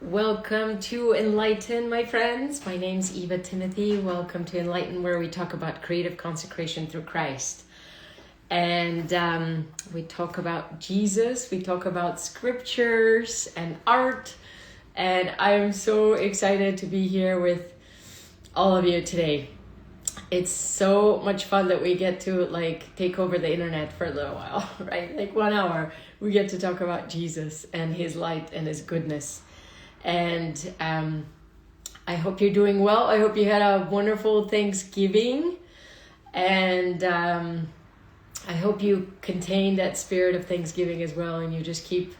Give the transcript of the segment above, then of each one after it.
Welcome to enLIGHTen, my friends. My name's Eva Timothy. Welcome to enLIGHTen, where we talk about creative consecration through Christ. And we talk about Jesus, we talk about scriptures and art. And I'm so excited to be here with all of you today. It's so much fun that we get to take over the internet for a little while, right? Like 1 hour, we get to talk about Jesus and his light and his goodness. And I hope you're doing well. I hope you had a wonderful Thanksgiving. And I hope you contain that spirit of Thanksgiving as well. And you just keep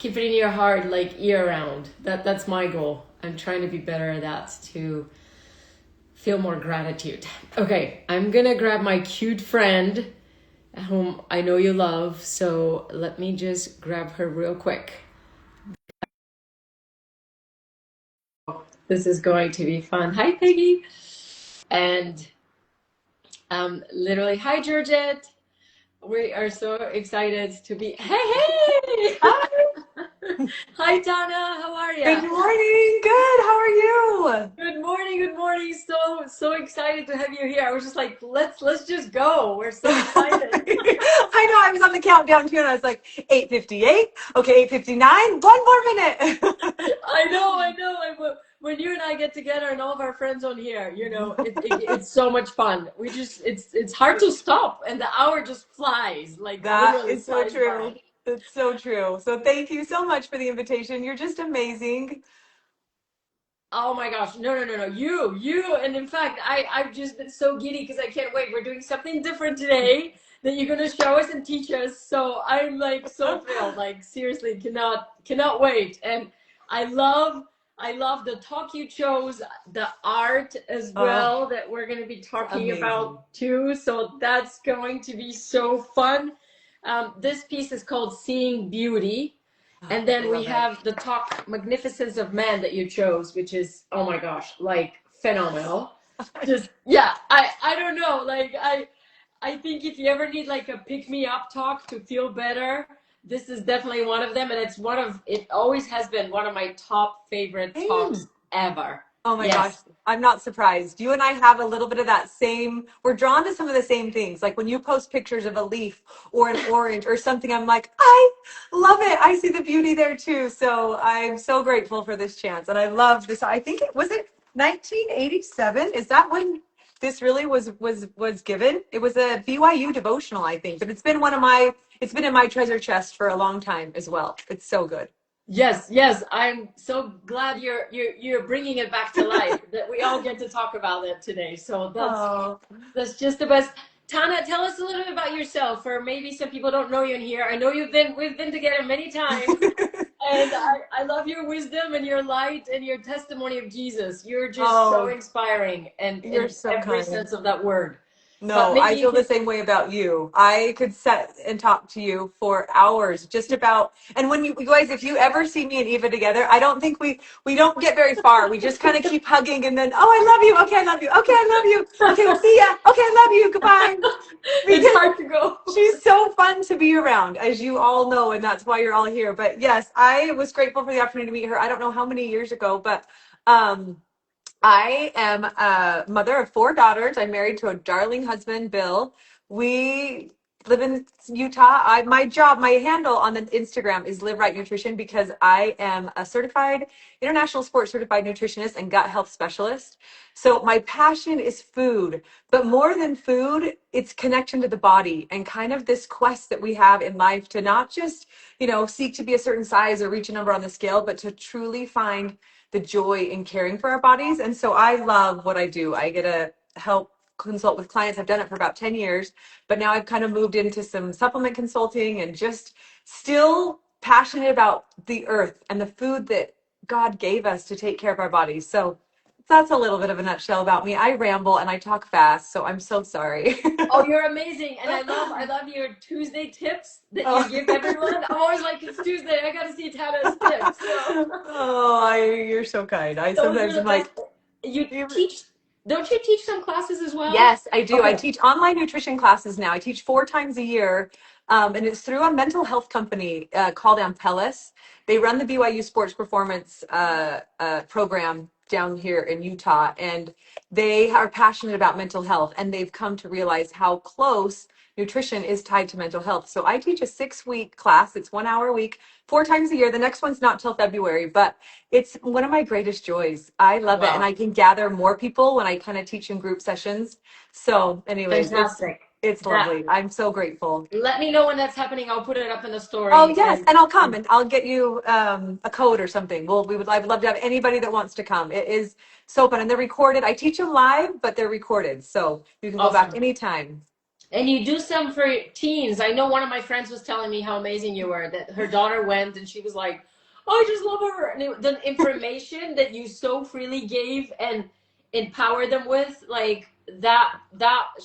it in your heart like year round. That's my goal. I'm trying to be better at that, to feel more gratitude. Okay, I'm going to grab my cute friend whom I know you love. So let me just grab her real quick. This is going to be fun. Hi, Peggy. And literally, hi, Georgette. We are so excited to be. Hey! Hi. Hi, Tanna. How are you? Good morning. Good. How are you? Good morning. Good morning. So excited to have you here. I was just like, let's just go. We're so excited. I know. I was on the countdown too, and I was like, 8:58. Okay, 8:59. One more minute. I know. When you and I get together and all of our friends on here, it's so much fun. It's hard to stop, and the hour just flies. Like That literally is so flies true. by. It's so true. So thank you so much for the invitation. You're just amazing. Oh my gosh. No. You. And in fact, I've just been so giddy because I can't wait. We're doing something different today that you're going to show us and teach us. So I'm like so thrilled. Like seriously, cannot wait. And I love, I love the talk you chose, the art as Oh, well that we're going to be talking amazing. about too. So that's going to be so fun. This piece is called Seeing Beauty. Oh, And I then we love it. have the talk Magnificence of Man that you chose, which is, oh my gosh, like phenomenal. Just, yeah, I don't know. I think if you ever need like a pick me up talk to feel better, this is definitely one of them. And it always has been one of my top favorite talks Same. ever. Oh my gosh, Yes. I'm not surprised. You and I have a little bit of that same, we're drawn to some of the same things. Like when you post pictures of a leaf or an orange or something, I'm like, I love it. I see the beauty there too. So I'm so grateful for this chance. And I love this. I think it 1987. Is that when this really was given? It was a BYU devotional, I think, but it's been in my treasure chest for a long time as well. It's so good. Yes. I'm so glad you're bringing it back to life that we all get to talk about it today. So Oh. that's just the best. Tana, tell us a little bit about yourself, or maybe some people don't know you in here. I know we've been together many times, and I love your wisdom and your light and your testimony of Jesus. You're just so Oh, inspiring, and you're in so every kind. sense of that word. But No, maybe I you feel the can. same way about you. I could sit and talk to you for hours just about, and when you guys, if you ever see me and Eva together, I don't think we don't get very far. We just kind of keep hugging and then, oh, I love you. Okay, I love you. Okay, I love you. Okay, we'll see ya. Okay, I love you. Goodbye. It's Because hard to go. she's so fun to be around, as you all know, and that's why you're all here. But yes, I was grateful for the opportunity to meet her. I don't know how many years ago, but I am a mother of four daughters. I'm married to a darling husband, Bill. We live in Utah. My handle on the Instagram is Live Right Nutrition because I am a certified international sports certified nutritionist and gut health specialist. So my passion is food, but more than food, it's connection to the body and kind of this quest that we have in life to not just, seek to be a certain size or reach a number on the scale, but to truly find the joy in caring for our bodies. And so I love what I do. I get to help consult with clients. I've done it for about 10 years, but now I've kind of moved into some supplement consulting and just still passionate about the earth and the food that God gave us to take care of our bodies. So that's a little bit of a nutshell about me. I ramble and I talk fast, so I'm so sorry. Oh, you're amazing, and I love your Tuesday tips that you Oh. give everyone. I'm always like, it's Tuesday, I got to see Tana's tips. So Oh, you're so kind. I those are sometimes the am best. like, You you teach. Don't you teach some classes as well? Yes, I do. I Okay. teach online nutrition classes now. I teach 4 times a year, and it's through a mental health company called Ampellis. They run the BYU Sports Performance program down here in Utah, and they are passionate about mental health, and they've come to realize how close nutrition is tied to mental health. So I teach a 6-week class. It's 1 hour a week, 4 times a year. The next one's not till February, but it's one of my greatest joys. I love it, and Wow. I can gather more people when I kind of teach in group sessions. So, anyways, Fantastic. it's That lovely. I'm so grateful. Let me know when that's happening. I'll put it up in the Oh story yes, and I'll come and and I'll get you a code or something. I would love to have anybody that wants to come. It is so fun, and they're recorded. I teach them live, but they're recorded, so you can go back awesome. anytime. And you do some for teens. I know one of my friends was telling me how amazing you were, that her daughter went and she was like, I just love her. And the information that you so freely gave and empowered them with, like that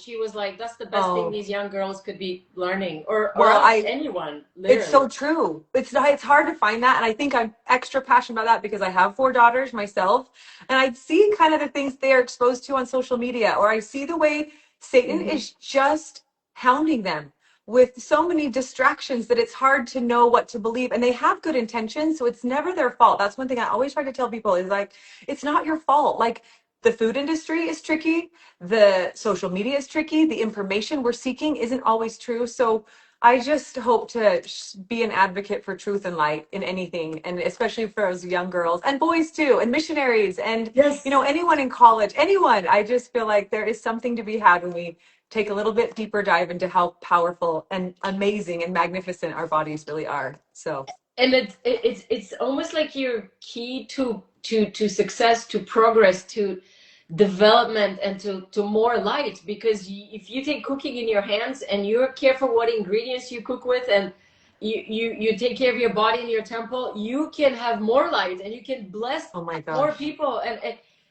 she was like, that's the best thing Oh, these young girls could be learning, or well, else anyone, it's literally. so true. It's hard to find that, and I think I'm extra passionate about that because I have 4 daughters myself, and I see kind of the things they are exposed to on social media, or I see the way Satan Mhm. is just hounding them with so many distractions that it's hard to know what to believe. And they have good intentions, so it's never their fault. That's one thing I always try to tell people is like, it's not your fault. Like the food industry is tricky, the social media is tricky, the information we're seeking isn't always true. So I just hope to be an advocate for truth and light in anything, and especially for those young girls and boys too, and missionaries, and Yes. anyone in college, anyone. I just feel like there is something to be had when we take a little bit deeper dive into how powerful and amazing and magnificent our bodies really are. So, And it's almost like your key to success, to progress, to development, and to more light, because if you take cooking in your hands and you're careful what ingredients you cook with, and you take care of your body and your temple, you can have more light and you can bless oh my more gosh, people, and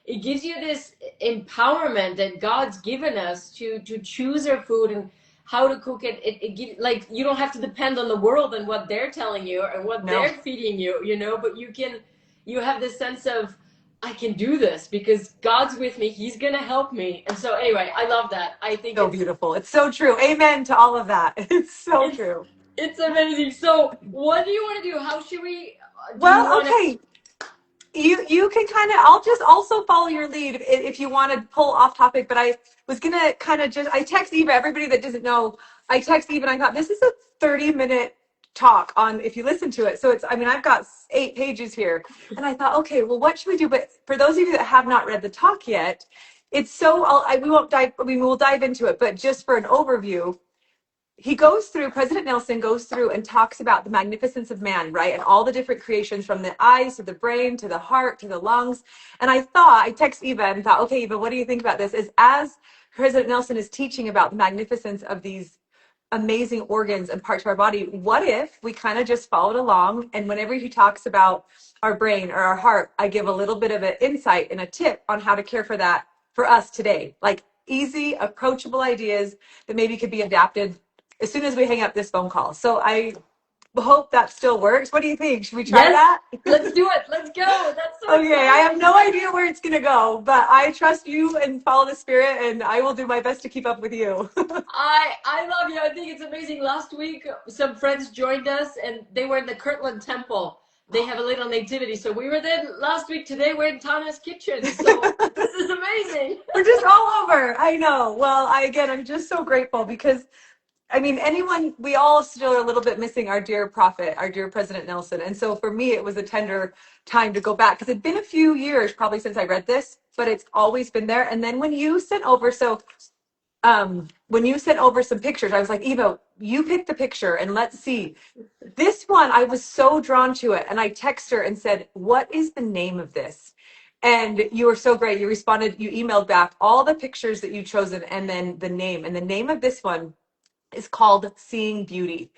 it gives you this empowerment that God's given us to choose our food and how to cook it. It gives, like, you don't have to depend on the world and what they're telling you and what no, they're feeding you, but you have this sense of, I can do this because God's with me. He's gonna help me. And so anyway, I love that. I think so beautiful. It's so true. Amen to all of that. It's so it's true. it's amazing. So what do you want to do? How should we do you Well, want to okay. You can kind of, I'll just also follow your lead if you want to pull off topic, but I was gonna kind of just, I text Eva, everybody that doesn't know, I text Eva and I thought this is a 30-minute talk on, if you listen to it, so it's, I mean, I've got 8 pages here, and I thought, okay, well, what should we do? But for those of you that have not read the talk yet, it's so, we won't dive, I mean, we'll dive into it, but just for an overview, President Nelson goes through and talks about the magnificence of man, right? And all the different creations, from the eyes to the brain to the heart to the lungs. And I text Eva and thought, okay, Eva, what do you think about this? Is as President Nelson is teaching about the magnificence of these amazing organs and parts of our body, what if we kind of just followed along, and whenever he talks about our brain or our heart, I give a little bit of an insight and a tip on how to care for that for us today, like easy approachable ideas that maybe could be adapted as soon as we hang up this phone call. So I hope that still works. What do you think? Should we try Yes, that? let's do it. Let's go. That's so Okay, I have no exciting. idea where it's going to go, but I trust you and follow the spirit, and I will do my best to keep up with you. I love you. I think it's amazing. Last week, some friends joined us, and they were in the Kirtland Temple. They have a little nativity, so we were there last week. Today, we're in Tanna's kitchen. So this is amazing. We're just all over. I know. Well, again, I'm just so grateful because I mean, we all still are a little bit missing our dear prophet, our dear President Nelson. And so for me, it was a tender time to go back because it'd been a few years probably since I read this, but it's always been there. And then when you sent over some pictures, I was like, Eva, you pick the picture and let's see. This one, I was so drawn to it. And I texted her and said, what is the name of this? And you were so great. You responded, you emailed back all the pictures that you chosen and then the name. And the name of this one is called Seeing Beauty.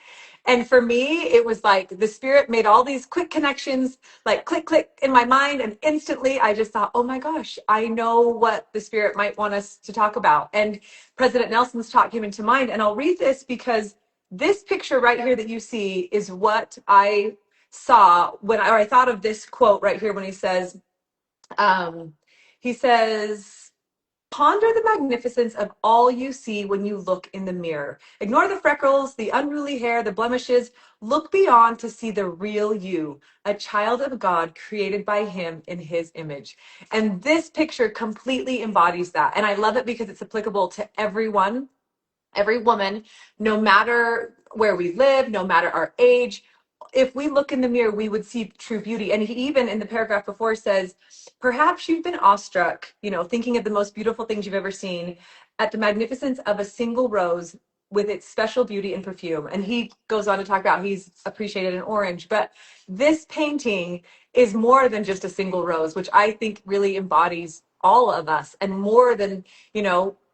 And for me, it was like the spirit made all these quick connections, like click, click in my mind. And instantly I just thought, oh my gosh, I know what the spirit might want us to talk about. And President Nelson's talk came into mind. And I'll read this because this picture right here that you see is what I saw or I thought of this quote right here when um, he says, Ponder the magnificence of all you see when you look in the mirror. Ignore the freckles, the unruly hair, the blemishes. Look beyond to see the real you, a child of God created by Him in His image. And this picture completely embodies that. And I love it because it's applicable to everyone, every woman, no matter where we live, no matter our age. If we look in the mirror, we would see true beauty. And he even in the paragraph before says, perhaps you've been awestruck, thinking of the most beautiful things you've ever seen, at the magnificence of a single rose with its special beauty and perfume. And he goes on to talk about he's appreciated an orange. But this painting is more than just a single rose, which I think really embodies all of us, and more than,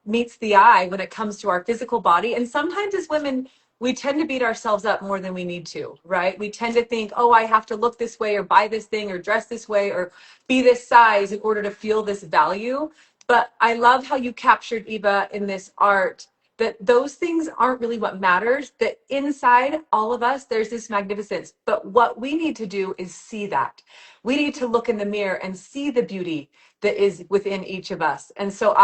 meets the eye when it comes to our physical body. And sometimes as women, we tend to beat ourselves up more than we need to, right? We tend to think, oh, I have to look this way or buy this thing or dress this way or be this size in order to feel this value. But I love how you captured, Eva, in this art, that those things aren't really what matters, that inside all of us, there's this magnificence. But what we need to do is see that. We need to look in the mirror and see the beauty that is within each of us. And so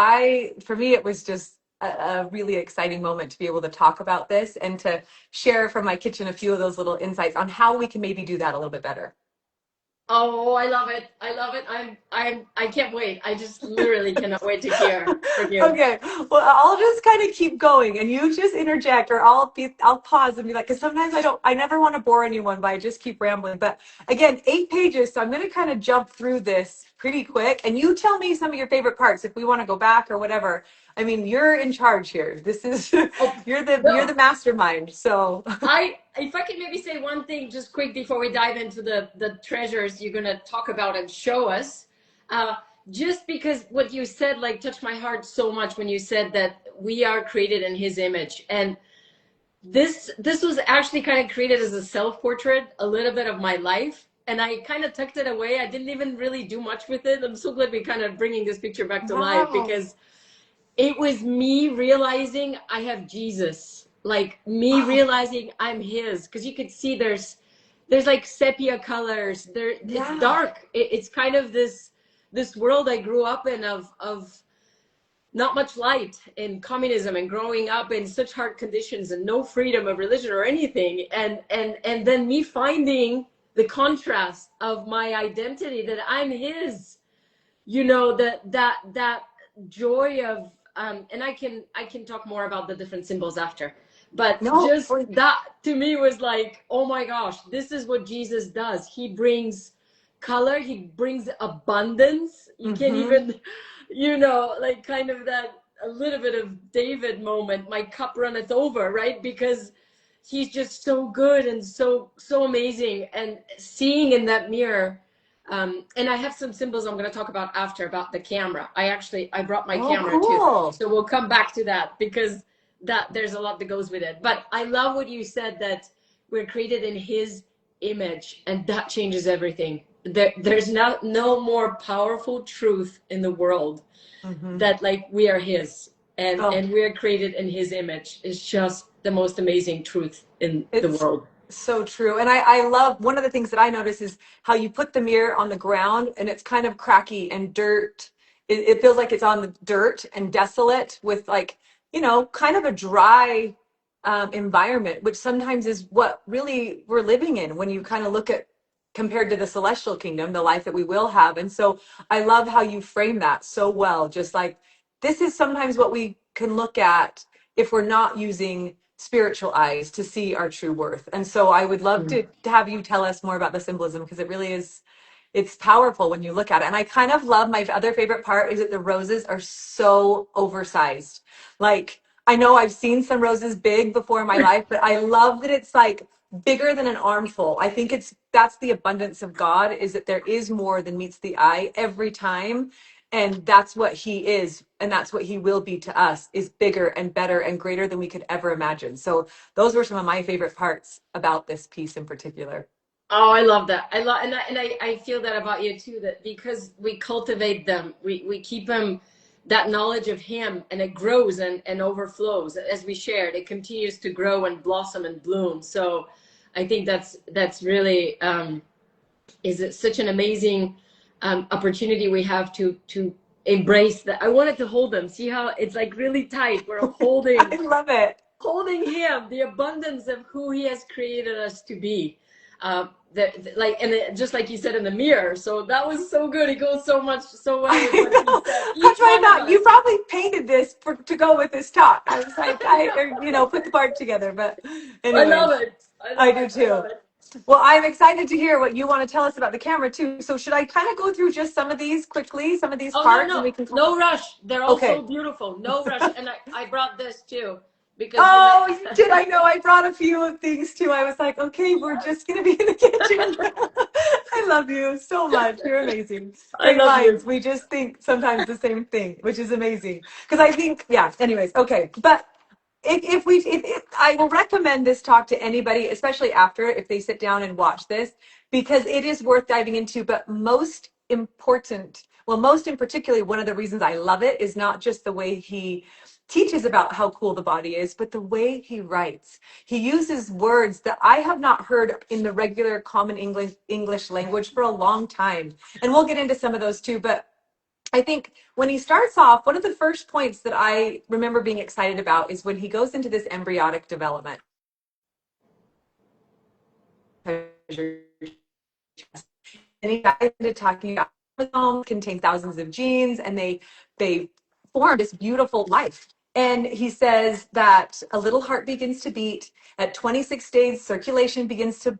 for me, it was just a really exciting moment to be able to talk about this and to share from my kitchen a few of those little insights on how we can maybe do that a little bit better. Oh, I love it. I love it. I can't wait. I just literally cannot wait to hear from you. Okay. Well, I'll just kind of keep going and you just interject, or I'll pause and be like, because sometimes I never want to bore anyone, but I just keep rambling. But again, 8 pages. So I'm going to kind of jump through this pretty quick, and you tell me some of your favorite parts if we want to go back or whatever. I mean, you're in charge here. This is, you're the mastermind. So if I can maybe say one thing just quick before we dive into the treasures you're going to talk about and show us, just because what you said like touched my heart so much when you said that we are created in His image. And this was actually kind of created as a self-portrait, a little bit of my life. And I kind of tucked it away. I didn't even really do much with it. I'm so glad we kind of bringing this picture back to life, because it was me realizing I have Jesus, like me realizing I'm His. Because you could see there's like sepia colors. It's dark. It's kind of this world I grew up in of not much light, in communism, and growing up in such hard conditions and no freedom of religion or anything. And then me finding the contrast of my identity, that I'm His, that joy of, and I can talk more about the different symbols after, but that to me was like, oh my gosh, this is what Jesus does. He brings color, He brings abundance. You can't even, like kind of that a little bit of David moment, my cup runneth over, right? Because He's just so good and so amazing. And seeing in that mirror, and I have some symbols I'm going to talk about after, about the camera. I brought my camera too, so we'll come back to that, because there's a lot that goes with it. But I love what you said, that we're created in His image, and that changes everything. There's no more powerful truth in the world, that like we are His, and we're created in His image. It's just the most amazing truth in the world. So true. And I love, one of the things that I notice is how you put the mirror on the ground and it's kind of cracky and dirt. It feels like it's on the dirt and desolate, with like, kind of a dry environment, which sometimes is what really we're living in when you kind of look at, compared to the celestial kingdom, the life that we will have. And so I love how you frame that so well. Just like, this is sometimes what we can look at if we're not using spiritual eyes to see our true worth. And so I would love to have you tell us more about the symbolism, because it really is, it's powerful when you look at it. And I kind of love, my other favorite part is that the roses are so oversized. Like, I know I've seen some roses big before in my life, but I love that it's like bigger than an armful. I think that's the abundance of God, is that there is more than meets the eye every time. And that's what He is, and that's what He will be to us, is bigger and better and greater than we could ever imagine. So those were some of my favorite parts about this piece in particular. Oh, I love that. I feel that about you too, that because we cultivate them, we keep them, that knowledge of Him, and it grows and overflows. As we shared, it continues to grow and blossom and bloom. So I think that's really, is it such an amazing opportunity we have to embrace that. I wanted to hold him. See how it's like really tight. We're I love it. holding him, the abundance of who he has created us to be. Like, and just like you said in the mirror. So that was so good. It goes so well with I what you know. said. That's Each why I one of thought us. you probably painted this to go with this talk. I was like, put the part together. But I love anyways, it. I I love do it. I love too. it. Well, I'm excited to hear what you want to tell us about the camera too. So should I kind of go through just some of these quickly, some of these Oh, no, parts, and no, we can no rush. They're all so Okay. beautiful. No rush. And I brought this too because you Oh, you met. did. I know. I brought a few of things too. I was like, okay, we're just going to be in the kitchen. I love you so much. You're amazing. I Great love you. minds. We just think sometimes the same thing, which is amazing. Because I think, yeah, anyways, okay. But if I will recommend this talk to anybody, especially after if they sit down and watch this, because it is worth diving into. But most important, well, most in particular, one of the reasons I love it is not just the way he teaches about how cool the body is, but the way he writes. He uses words that I have not heard in the regular common English language for a long time. And we'll get into some of those too. But I think when he starts off, one of the first points that I remember being excited about is when he goes into this embryonic development. And he got into talking about chromosomes contain thousands of genes, and they form this beautiful life. And he says that a little heart begins to beat at 26 days. Circulation begins to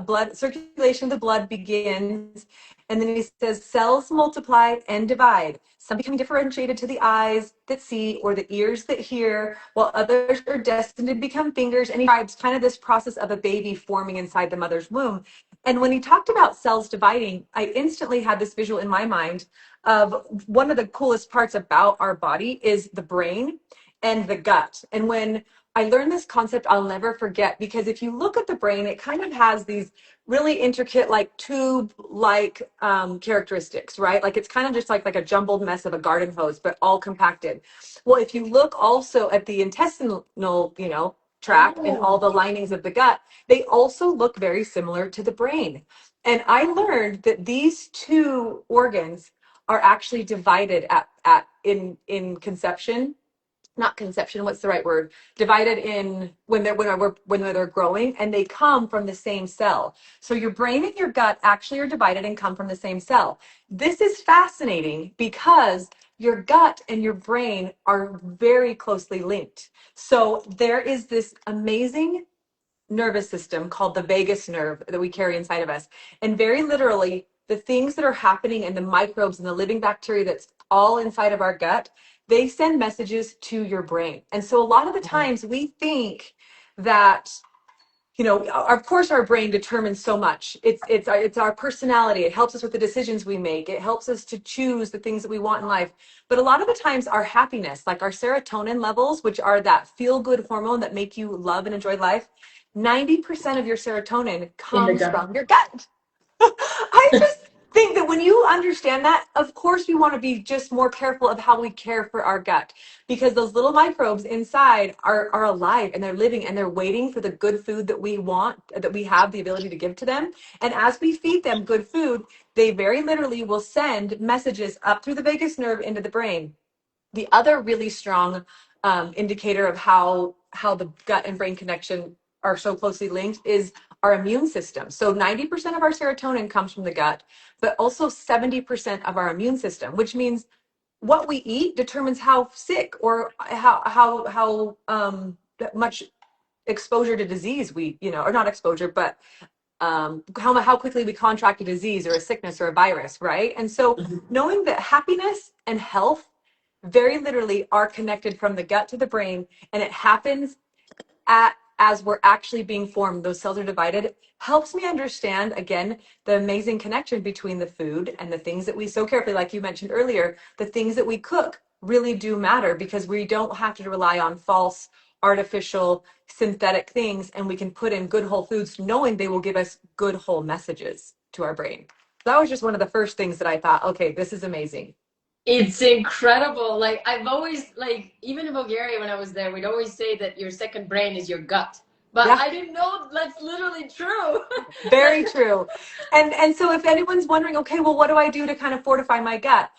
blood circulation of the blood begins, and then he says cells multiply and divide. Some become differentiated to the eyes that see or the ears that hear, while others are destined to become fingers. And he describes kind of this process of a baby forming inside the mother's womb. And when he talked about cells dividing, I instantly had this visual in my mind of one of the coolest parts about our body is the brain and the gut. And when I learned this concept, I'll never forget, because if you look at the brain, it kind of has these really intricate, like tube-like characteristics, right? Like it's kind of just like a jumbled mess of a garden hose, but all compacted. Well, if you look also at the intestinal, tract and all Oh, the linings of the gut, they also look very similar to the brain. And I learned that these two organs are actually divided in conception, not conception, what's the right word, divided in when they're growing, and they come from the same cell. So your brain and your gut actually are divided and come from the same cell. This is fascinating because your gut and your brain are very closely linked. So there is this amazing nervous system called the vagus nerve that we carry inside of us. And very literally, the things that are happening in the microbes and the living bacteria that's all inside of our gut, they send messages to your brain. And so a lot of the times we think that, of course our brain determines so much. It's our personality. It helps us with the decisions we make. It helps us to choose the things that we want in life. But a lot of the times our happiness, like our serotonin levels, which are that feel good hormone that make you love and enjoy life, 90% of your serotonin in the comes gut. from your gut. I just think that when you understand that, of course, we want to be just more careful of how we care for our gut, because those little microbes inside are alive and they're living and they're waiting for the good food that we want, that we have the ability to give to them. And as we feed them good food, they very literally will send messages up through the vagus nerve into the brain. The other really strong indicator of how the gut and brain connection are so closely linked is our immune system. So 90% of our serotonin comes from the gut, but also 70% of our immune system, which means what we eat determines how sick or how much exposure to disease or not exposure, but how quickly we contract a disease or a sickness or a virus, right? And so knowing that happiness and health very literally are connected from the gut to the brain, and it happens as we're actually being formed, those cells are divided, helps me understand again the amazing connection between the food and the things that we so carefully, like you mentioned earlier, the things that we cook really do matter, because we don't have to rely on false, artificial, synthetic things, and we can put in good whole foods knowing they will give us good whole messages to our brain. That was just one of the first things that I thought, okay, this is amazing. It's incredible. Like I've always like even in Bulgaria when I was there, we'd always say that your second brain is your gut. But Yeah. I didn't know that's literally true. Very true. And so if anyone's wondering, okay, well, what do I do to kind of fortify my gut?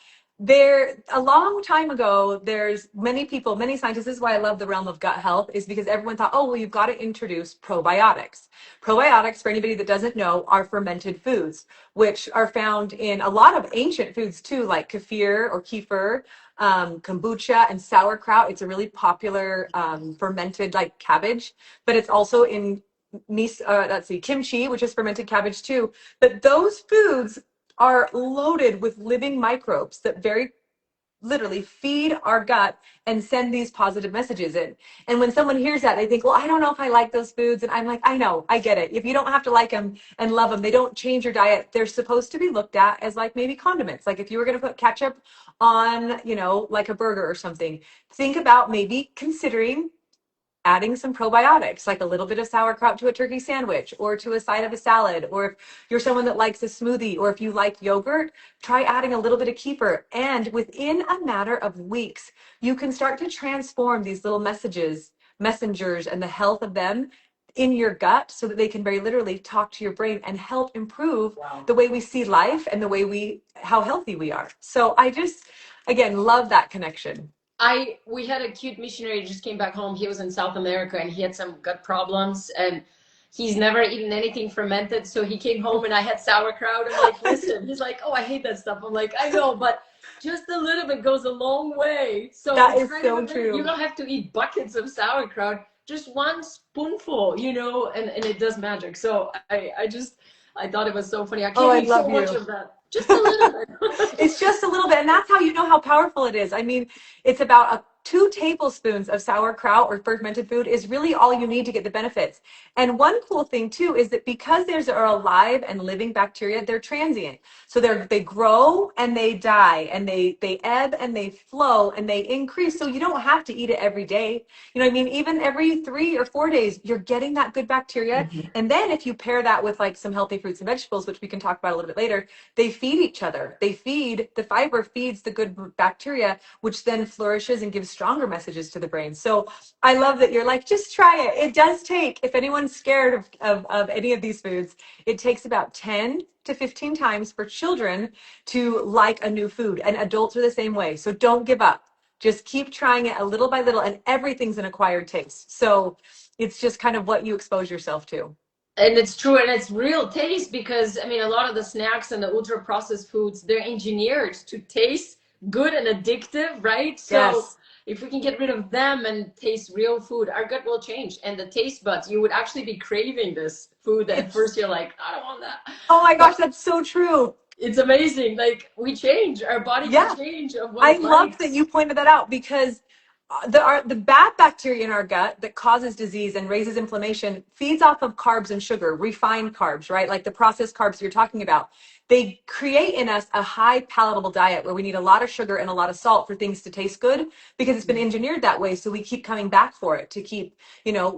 there, a long time ago, there's many people, many scientists, this is why I love the realm of gut health, is because everyone thought, oh, well, you've got to introduce probiotics. Probiotics, for anybody that doesn't know, are fermented foods, which are found in a lot of ancient foods too, like kefir, kombucha, and sauerkraut. It's a really popular fermented like cabbage, but it's also in let's see, kimchi, which is fermented cabbage too. But those foods are loaded with living microbes that very literally feed our gut and send these positive messages in. And when someone hears that, they think, well, I don't know if I like those foods. And I'm like, I know, I get it. If you don't have to like them and love them, they don't change your diet. They're supposed to be looked at as like maybe condiments. Like if you were going to put ketchup on, like a burger or something, think about maybe considering adding some probiotics, like a little bit of sauerkraut to a turkey sandwich or to a side of a salad. Or if you're someone that likes a smoothie, or if you like yogurt, try adding a little bit of kefir. And within a matter of weeks, you can start to transform these little messengers, and the health of them in your gut so that they can very literally talk to your brain and help improve the way we see life and the way how healthy we are. So I just, again, love that connection. We had a cute missionary just came back home. He was in South America and he had some gut problems and he's never eaten anything fermented. So he came home and I had sauerkraut. I'm like, listen, he's like, oh, I hate that stuff. I'm like, I know, but just a little bit goes a long way. So that is so true. You don't have to eat buckets of sauerkraut, just one spoonful, and it does magic. So I thought it was so funny. I can't eat so much of that. Just a little bit. It's just a little bit. And that's how you know how powerful it is. I mean, it's about 2 tablespoons of sauerkraut or fermented food is really all you need to get the benefits. And one cool thing too is that because there's are alive and living bacteria, they're transient. So they grow and they die and they ebb and they flow and they increase. So you don't have to eat it every day. You know what I mean? Even every 3 or 4 days, you're getting that good bacteria. Mm-hmm. And then if you pair that with like some healthy fruits and vegetables, which we can talk about a little bit later, they feed each other. The fiber feeds the good bacteria, which then flourishes and gives stronger messages to the brain. So I love that you're like, just try it. It does take, if anyone's scared of any of these foods, it takes about 10 to 15 times for children to like a new food, and adults are the same way. So don't give up. Just keep trying it a little by little, and everything's an acquired taste. So it's just kind of what you expose yourself to. And it's true, and it's real taste, because I mean, a lot of the snacks and the ultra processed foods, they're engineered to taste good and addictive, right? So yes. If we can get rid of them and taste real food, our gut will change. And the taste buds, you would actually be craving this food that at first you're like, I don't want that. Oh my gosh, that's so true. It's amazing. Like, we change, our body can change. I love that you pointed that out, because the bad bacteria in our gut that causes disease and raises inflammation feeds off of carbs and sugar, refined carbs, right? Like the processed carbs you're talking about. They create in us a high palatable diet where we need a lot of sugar and a lot of salt for things to taste good, because it's been engineered that way. So we keep coming back for it to keep,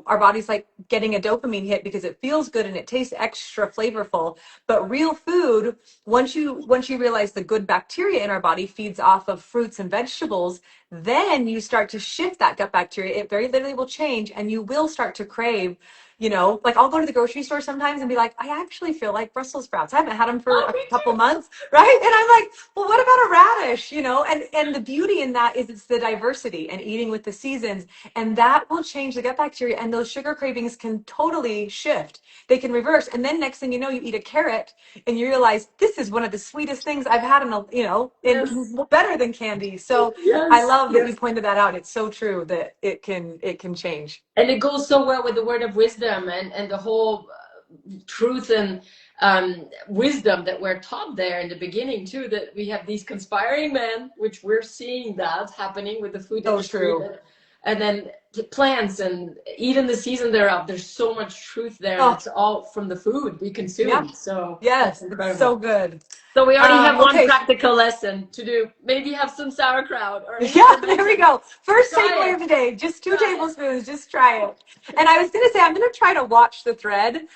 our body's like getting a dopamine hit because it feels good and it tastes extra flavorful. But real food, once you realize the good bacteria in our body feeds off of fruits and vegetables, then you start to shift that gut bacteria. It very literally will change, and you will start to crave, like I'll go to the grocery store sometimes and be like, I actually feel like Brussels sprouts. I haven't had them for a couple months, right? And I'm like, well, what about a radish? And the beauty in that is it's the diversity and eating with the seasons, and that will change the gut bacteria, and those sugar cravings can totally shift. They can reverse, and then next thing you know, you eat a carrot and you realize this is one of the sweetest things I've had in better than candy. So I love that you pointed that out. It's so true that it can change. And it goes so well with the word of wisdom and the whole truth and wisdom that we're taught there in the beginning too, that we have these conspiring men, which we're seeing that happening with the food industry. And then the plants, and even the season thereof, there's so much truth there. And it's all from the food we consume. Yeah. So yes, it's so good. So we already have one practical lesson to do. Maybe have some sauerkraut. Or there we go. First takeaway of the day, just 2 tablespoons, just try it. And I was going to say, I'm going to try to watch the thread.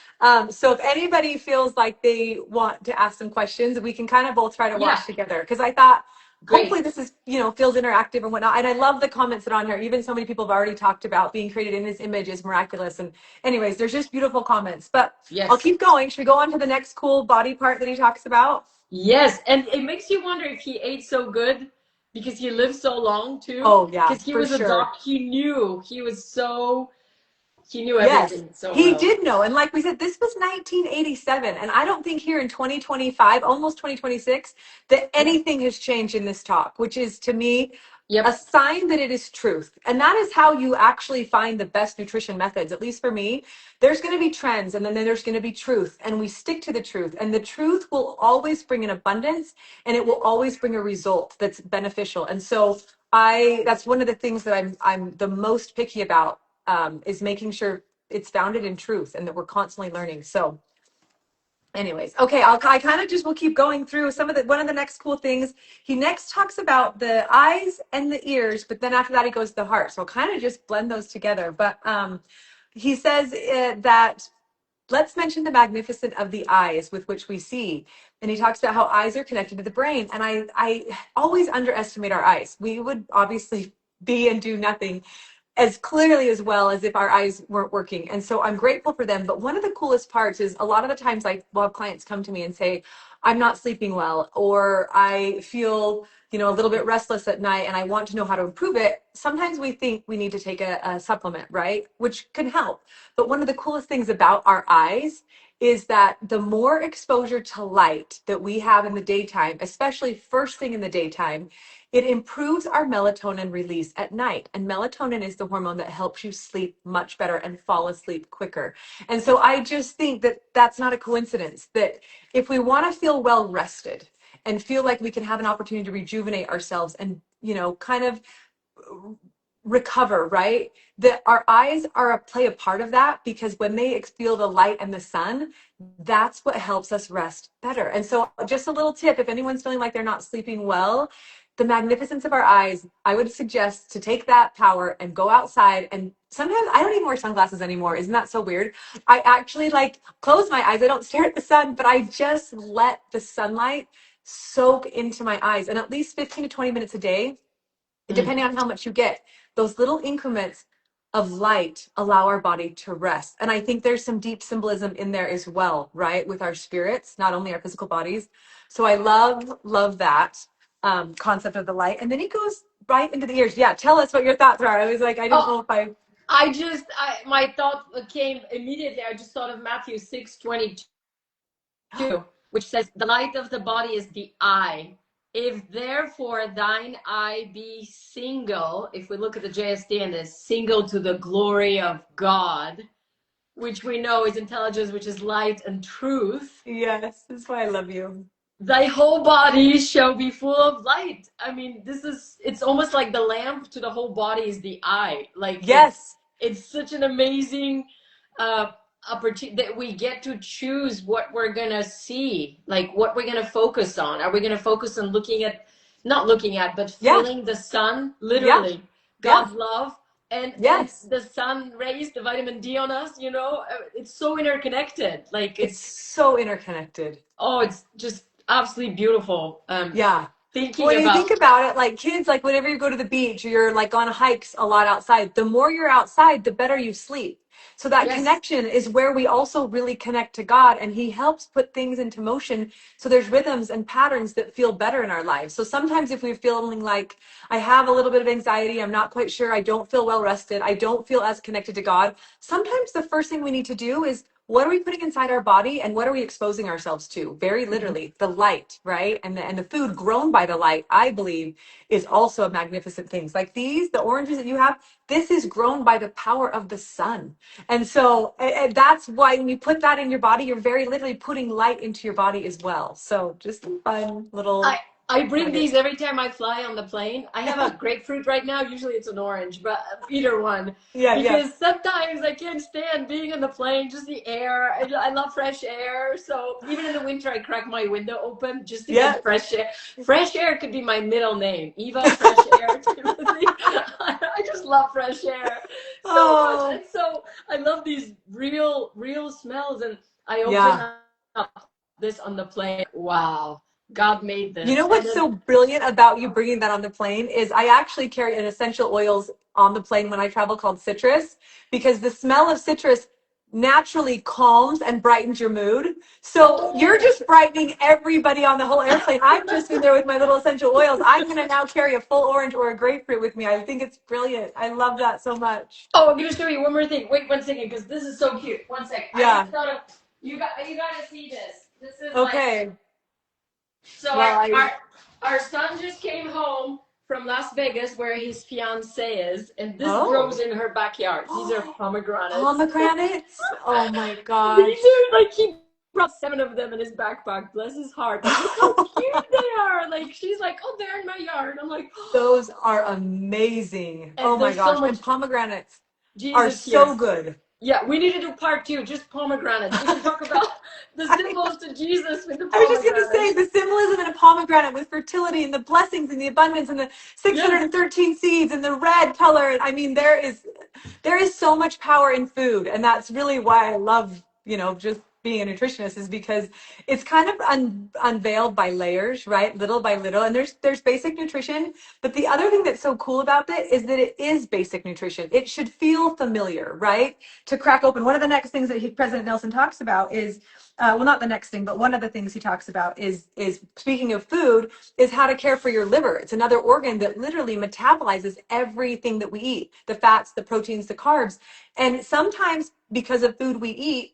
So if anybody feels like they want to ask some questions, we can kind of both try to watch together. Because I thought, hopefully this is, feels interactive and whatnot. And I love the comments that are on here. Even so many people have already talked about being created in his image is miraculous. And anyways, there's just beautiful comments. But I'll keep going. Should we go on to the next cool body part that he talks about? Yes. And it makes you wonder if he ate so good because he lived so long too. Oh yeah, Because he for was a sure. doc, he knew Yes, everything so he well. did know. And like we said, this was 1987. And I don't think here in 2025, almost 2026, that anything has changed in this talk, which is to me a Yep. sign that it is truth. And that is how you actually find the best nutrition methods, at least for me. There's going to be trends and then there's going to be truth. And we stick to the truth. And the truth will always bring an abundance and it will always bring a result that's beneficial. And so that's one of the things that I'm the most picky about, is making sure it's founded in truth and that we're constantly learning. So anyways, okay, I kind of just will keep going through some of one of the next cool things. He next talks about the eyes and the ears, but then after that he goes to the heart. So I'll kind of just blend those together. But he says that let's mention the magnificent of the eyes with which we see. And he talks about how eyes are connected to the brain. And I always underestimate our eyes. We would obviously be and do nothing as clearly as well as if our eyes weren't working. And so I'm grateful for them. But one of the coolest parts is a lot of the times I will have clients come to me and say, I'm not sleeping well, or I feel, a little bit restless at night and I want to know how to improve it. Sometimes we think we need to take a supplement, right? Which can help. But one of the coolest things about our eyes is that the more exposure to light that we have in the daytime, especially first thing in the daytime, it improves our melatonin release at night. And melatonin is the hormone that helps you sleep much better and fall asleep quicker. And so I just think that that's not a coincidence, that if we want to feel well rested and feel like we can have an opportunity to rejuvenate ourselves and, kind of recover, right? That our eyes play a part of that, because when they feel the light and the sun, that's what helps us rest better. And so just a little tip, if anyone's feeling like they're not sleeping well, the magnificence of our eyes, I would suggest to take that power and go outside. And sometimes I don't even wear sunglasses anymore. Isn't that so weird? I actually close my eyes. I don't stare at the sun, but I just let the sunlight soak into my eyes. And at least 15 to 20 minutes a day, depending on how much you get, those little increments of light allow our body to rest. And I think there's some deep symbolism in there as well, right? With our spirits, not only our physical bodies. So I love that concept of the light. And then he goes right into the ears. Yeah, tell us what your thoughts are. I was like, I didn't know if My thought came immediately. I just thought of Matthew 6:22, which says, "The light of the body is the eye. If therefore thine eye be single," if we look at the JSD and is single to the glory of God, which we know is intelligence, which is light and truth, Yes, that's why I love you. thy whole body shall be full of light. I mean, it's almost like the lamp to the whole body is the eye. Like, yes, it's such an amazing opportunity that we get to choose what we're gonna see, like what we're gonna focus on. Are we gonna focus on not looking at, but yeah, feeling the sun, yeah, literally, yeah, God's love, and yes. the sun rays, the vitamin D on us, it's so interconnected. Like, It's so interconnected. it's just absolutely beautiful. Yeah. Thinking When you about think about it, like kids, like whenever you go to the beach or you're like on hikes a lot outside, the more you're outside, the better you sleep. So that yes, connection is where we also really connect to God, and he helps put things into motion. So there's rhythms and patterns that feel better in our lives. So sometimes if we're feeling like I have a little bit of anxiety, I'm not quite sure, I don't feel well rested, I don't feel as connected to God, sometimes the first thing we need to do is, what are we putting inside our body and what are we exposing ourselves to? Very literally, the light, right? And the food grown by the light, I believe, is also a magnificent thing. Like the oranges that you have, this is grown by the power of the sun. And so that's why when you put that in your body, you're very literally putting light into your body as well. So just a fun little I I bring nugget. these every time I fly on the plane. I have a grapefruit right now. Usually it's an orange, but either one. Yeah, yeah, Because sometimes I can't stand being on the plane, just the air. I love fresh air. So even in the winter, I crack my window open just to yeah. get fresh air. Fresh air could be my middle name. Eva Fresh Air Timothy. I just love fresh air so much. Oh, And so I love these real smells. And I open yeah. up this on the plane. Wow. God made You this. know And what's then, so brilliant about you bringing that on the plane is I actually carry an essential oils on the plane when I travel called citrus, because the smell of citrus naturally calms and brightens your mood. So you're Oh, just brightening everybody on the whole airplane. I'm just in there with my little essential oils. I'm going to now carry a full orange or a grapefruit with me. I think it's brilliant. I love that so much. oh, I'm gonna show you one more thing. Wait 1 second, because this is so cute. 1 sec. I Yeah. just thought of you gotta see this. This is like Okay. so Well, our son just came home from Las Vegas where his fiance is, and this oh. grows in her backyard. These are pomegranates. Pomegranates? Oh my These gosh. are like he brought 7 of them in his backpack. Bless his heart. But look how cute they are. Like she's like, oh, they're in my yard. I'm like, Those are amazing. Oh and my there's so gosh. much And pomegranates are Jesus here. so good. Yeah, we need to do part 2, just pomegranates. We can talk about the I, symbols to Jesus with the I was just going to say pomegranates. the symbolism in a pomegranate with fertility and the blessings and the abundance and the Yeah. 613 seeds and the red color. I mean, there is so much power in food, and that's really why I love, just being a nutritionist, is because it's kind of unveiled by layers, right? Little by little. And there's basic nutrition, but the other thing that's so cool about it is that it is basic nutrition. It should feel familiar, right? To crack open. One of the next things that President Nelson talks about is well, not the next thing, but one of the things he talks about is speaking of food, is how to care for your liver. It's another organ that literally metabolizes everything that we eat, the fats, the proteins, the carbs. And sometimes because of food we eat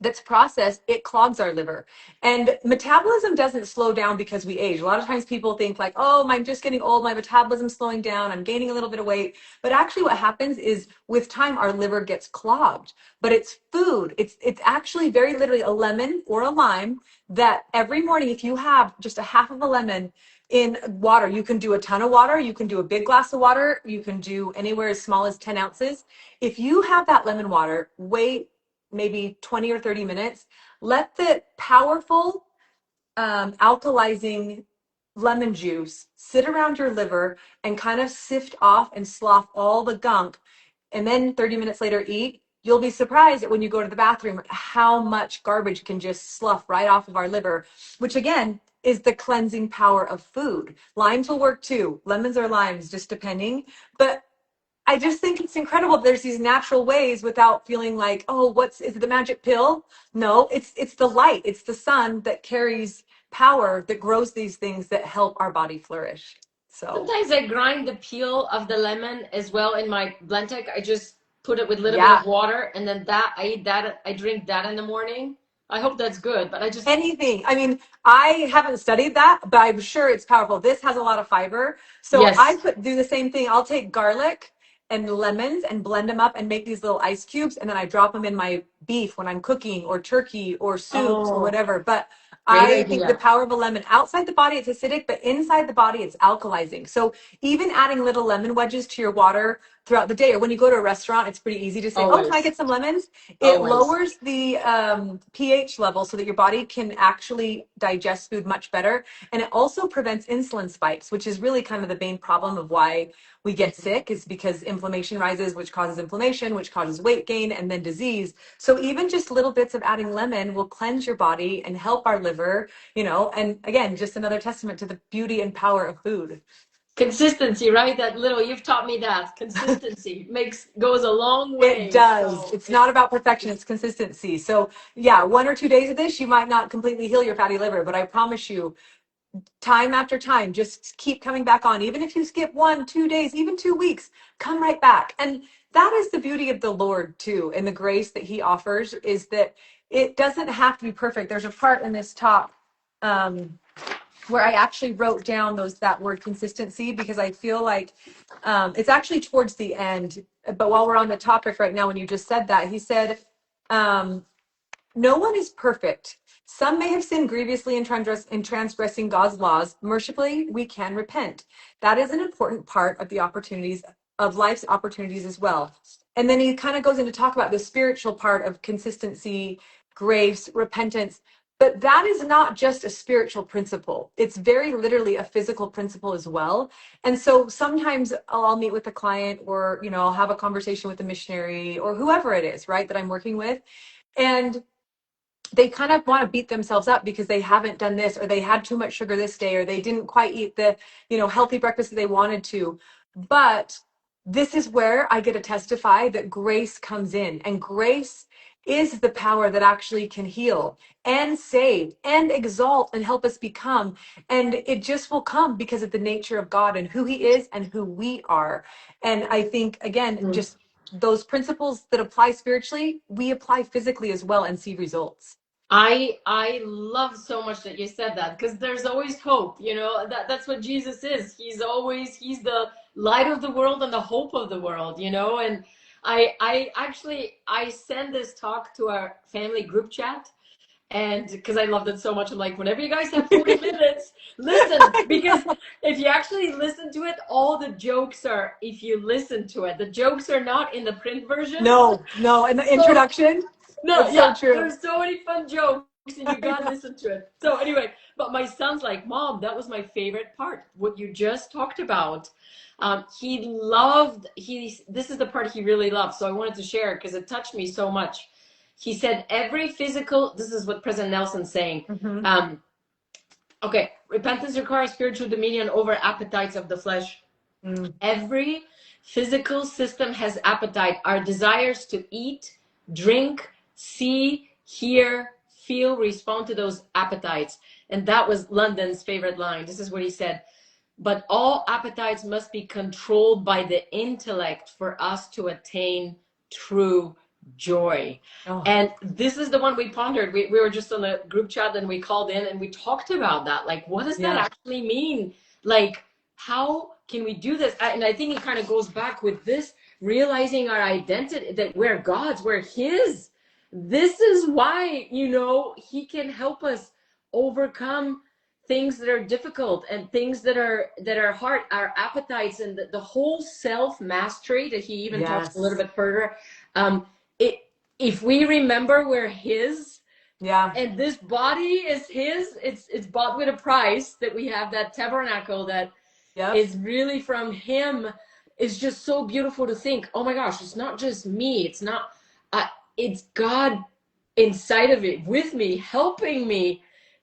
that's processed, it clogs our liver. And metabolism doesn't slow down because we age. A lot of times people think like, oh, I'm just getting old, my metabolism's slowing down, I'm gaining a little bit of weight. But actually what happens is with time, our liver gets clogged. But it's food. It's actually very literally a lemon or a lime that every morning, if you have just a half of a lemon in water, you can do a ton of water, you can do a big glass of water, you can do anywhere as small as 10 ounces. If you have that lemon water, wait maybe 20 or 30 minutes, let the powerful alkalizing lemon juice sit around your liver and kind of sift off and slough all the gunk, and then 30 minutes later eat. You'll be surprised that when you go to the bathroom how much garbage can just slough right off of our liver, which again is the cleansing power of food. Limes will work too, lemons or limes, just depending. But I just think it's incredible. There's these natural ways without feeling like, oh, is it the magic pill? No, it's the light. It's the sun that carries power, that grows these things that help our body flourish. So Sometimes I grind the peel of the lemon as well in my blendtec. I just put it with a little bit of yeah, water, and then that I eat that. I drink that in the morning. I hope that's good, but I just anything. I mean, I haven't studied that, but I'm sure it's powerful. This has a lot of fiber. So yes. do the same thing. I'll take garlic and lemons and blend them up and make these little ice cubes. And then I drop them in my beef when I'm cooking or turkey or soups or Oh, whatever. But great I think the idea. power of a lemon, outside the body, it's acidic, but inside the body, it's alkalizing. So even adding little lemon wedges to your water throughout the day, or when you go to a restaurant, it's pretty easy to say, oh, can I Always, get some lemons? It always. lowers the pH level so that your body can actually digest food much better. And it also prevents insulin spikes, which is really kind of the main problem of why we get sick, is because inflammation rises, which causes inflammation, which causes weight gain and then disease. So even just little bits of adding lemon will cleanse your body and help our liver, and again, just another testament to the beauty and power of food. Consistency, right? That little, you've taught me that. Consistency goes a long It way. does. So It's not about perfection, it's consistency. So, yeah, 1 or 2 days of this, you might not completely heal your fatty liver, but I promise you, time after time, just keep coming back on. Even if you skip 1, 2 days, even 2 weeks, come right back. And that is the beauty of the Lord, too, and the grace that He offers, is that it doesn't have to be perfect. There's a part in this talk um, where I actually wrote down that word consistency, because I feel like it's actually towards the end. But while we're on the topic right now, when you just said that, he said, um, no one is perfect. Some may have sinned grievously in transgressing God's laws. Mercifully, we can repent. That is an important part of the opportunities of life's opportunities as well. And then he kind of goes into talk about the spiritual part of consistency, grace, repentance. But that is not just a spiritual principle. It's very literally a physical principle as well. And so sometimes I'll meet with a client, or, I'll have a conversation with a missionary or whoever it is, right, that I'm working with. And they kind of want to beat themselves up because they haven't done this, or they had too much sugar this day, or they didn't quite eat the, healthy breakfast that they wanted to. But this is where I get to testify that grace comes in, and grace is the power that actually can heal and save and exalt and help us become. And it just will come because of the nature of God and who he is and who we are. And I think, again, just those principles that apply spiritually, we apply physically as well and see results. I love so much that you said that, because there's always hope, that's what Jesus is. He's the light of the world and the hope of the world, and I actually I send this talk to our family group chat, and because I loved it so much, I'm like, whenever you guys have 40 minutes, listen, because if you actually listen to it, all the jokes are, if you listen to it, the jokes are not in the print version. No, and the introduction. No, It's yeah, so true. there's so many fun jokes, and you gotta listen to it. So anyway, but my son's like, Mom, that was my favorite part, what you just talked about. This is the part he really loved, so I wanted to share it because it touched me so much. He said, this is what President Nelson's saying. Okay, repentance requires spiritual dominion over appetites of the flesh. Every physical system has appetite, our desires to eat, drink, see, hear, feel, respond to those appetites. And that was London's favorite line. This is what he said. But all appetites must be controlled by the intellect for us to attain true joy. And this is the one we pondered. We were just on a group chat and we called in and we talked about that. Like, what does that actually mean? Like, how can we do this? And I think it kind of goes back with this, realizing our identity, that we're God's, we're his. This is why, he can help us overcome things that are difficult and things that are hard, our appetites, and the whole self-mastery that he even talks a little bit further. If we remember we're his, and this body is his, it's bought with a price, that we have that tabernacle that is really from him, is just so beautiful to think, oh my gosh, it's not just me, it's God inside of it with me, helping me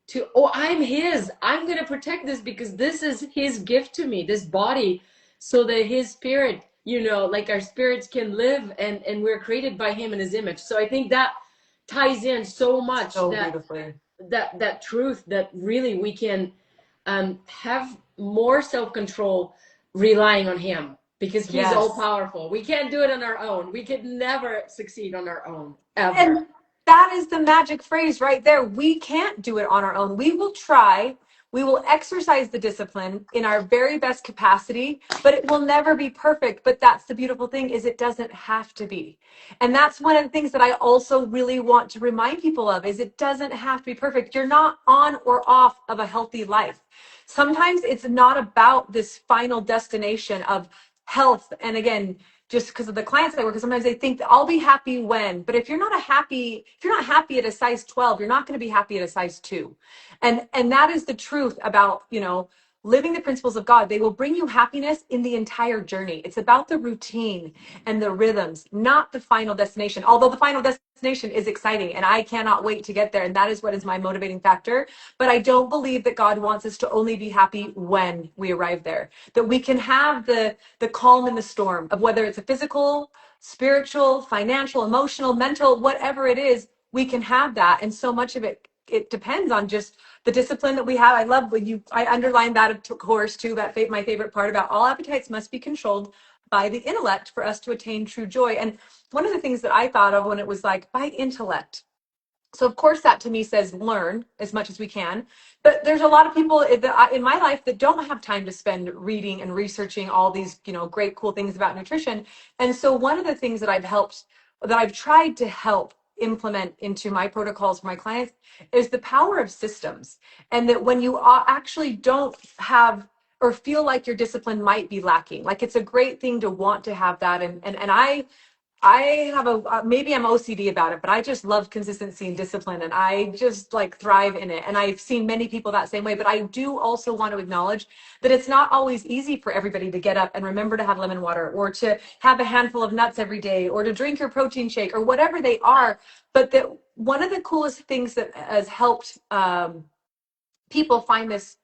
to, I'm his, I'm going to protect this because this is his gift to me, this body, so that his spirit, like our spirits can live, and we're created by him in his image. So I think that ties in so much, that truth, that really we can have more self-control relying on him, because he's all powerful. We can't do it on our own. We could never succeed on our own, ever. And that is the magic phrase right there. We can't do it on our own. We will try. We will exercise the discipline in our very best capacity, but it will never be perfect. But that's the beautiful thing, is it doesn't have to be. And that's one of the things that I also really want to remind people of, is it doesn't have to be perfect. You're not on or off of a healthy life. Sometimes it's not about this final destination of health. And again, just because of the clients I work with, sometimes they think that I'll be happy when, but if you're not happy at a size 12, you're not going to be happy at a size 2. And that is the truth about, living the principles of God. They will bring you happiness in the entire journey. It's about the routine and the rhythms, not the final destination. Although the final destination is exciting and I cannot wait to get there. And that is what is my motivating factor. But I don't believe that God wants us to only be happy when we arrive there, that we can have the calm in the storm of whether it's a physical, spiritual, financial, emotional, mental, whatever it is, we can have that. And so much of it depends on just the discipline that we have. I love when I underlined that, of course, too, my favorite part about all appetites must be controlled by the intellect for us to attain true joy. And one of the things that I thought of when it was like, by intellect. So of course that to me says learn as much as we can, but there's a lot of people in my life that don't have time to spend reading and researching all these, great, cool things about nutrition. And so one of the things that I've tried to help implement into my protocols for my clients is the power of systems. And that when you actually don't have or feel like your discipline might be lacking, like it's a great thing to want to have that. And I have maybe I'm OCD about it, but I just love consistency and discipline, and I just like thrive in it. And I've seen many people that same way, but I do also want to acknowledge that it's not always easy for everybody to get up and remember to have lemon water, or to have a handful of nuts every day, or to drink your protein shake, or whatever they are. But that one of the coolest things that has helped people find this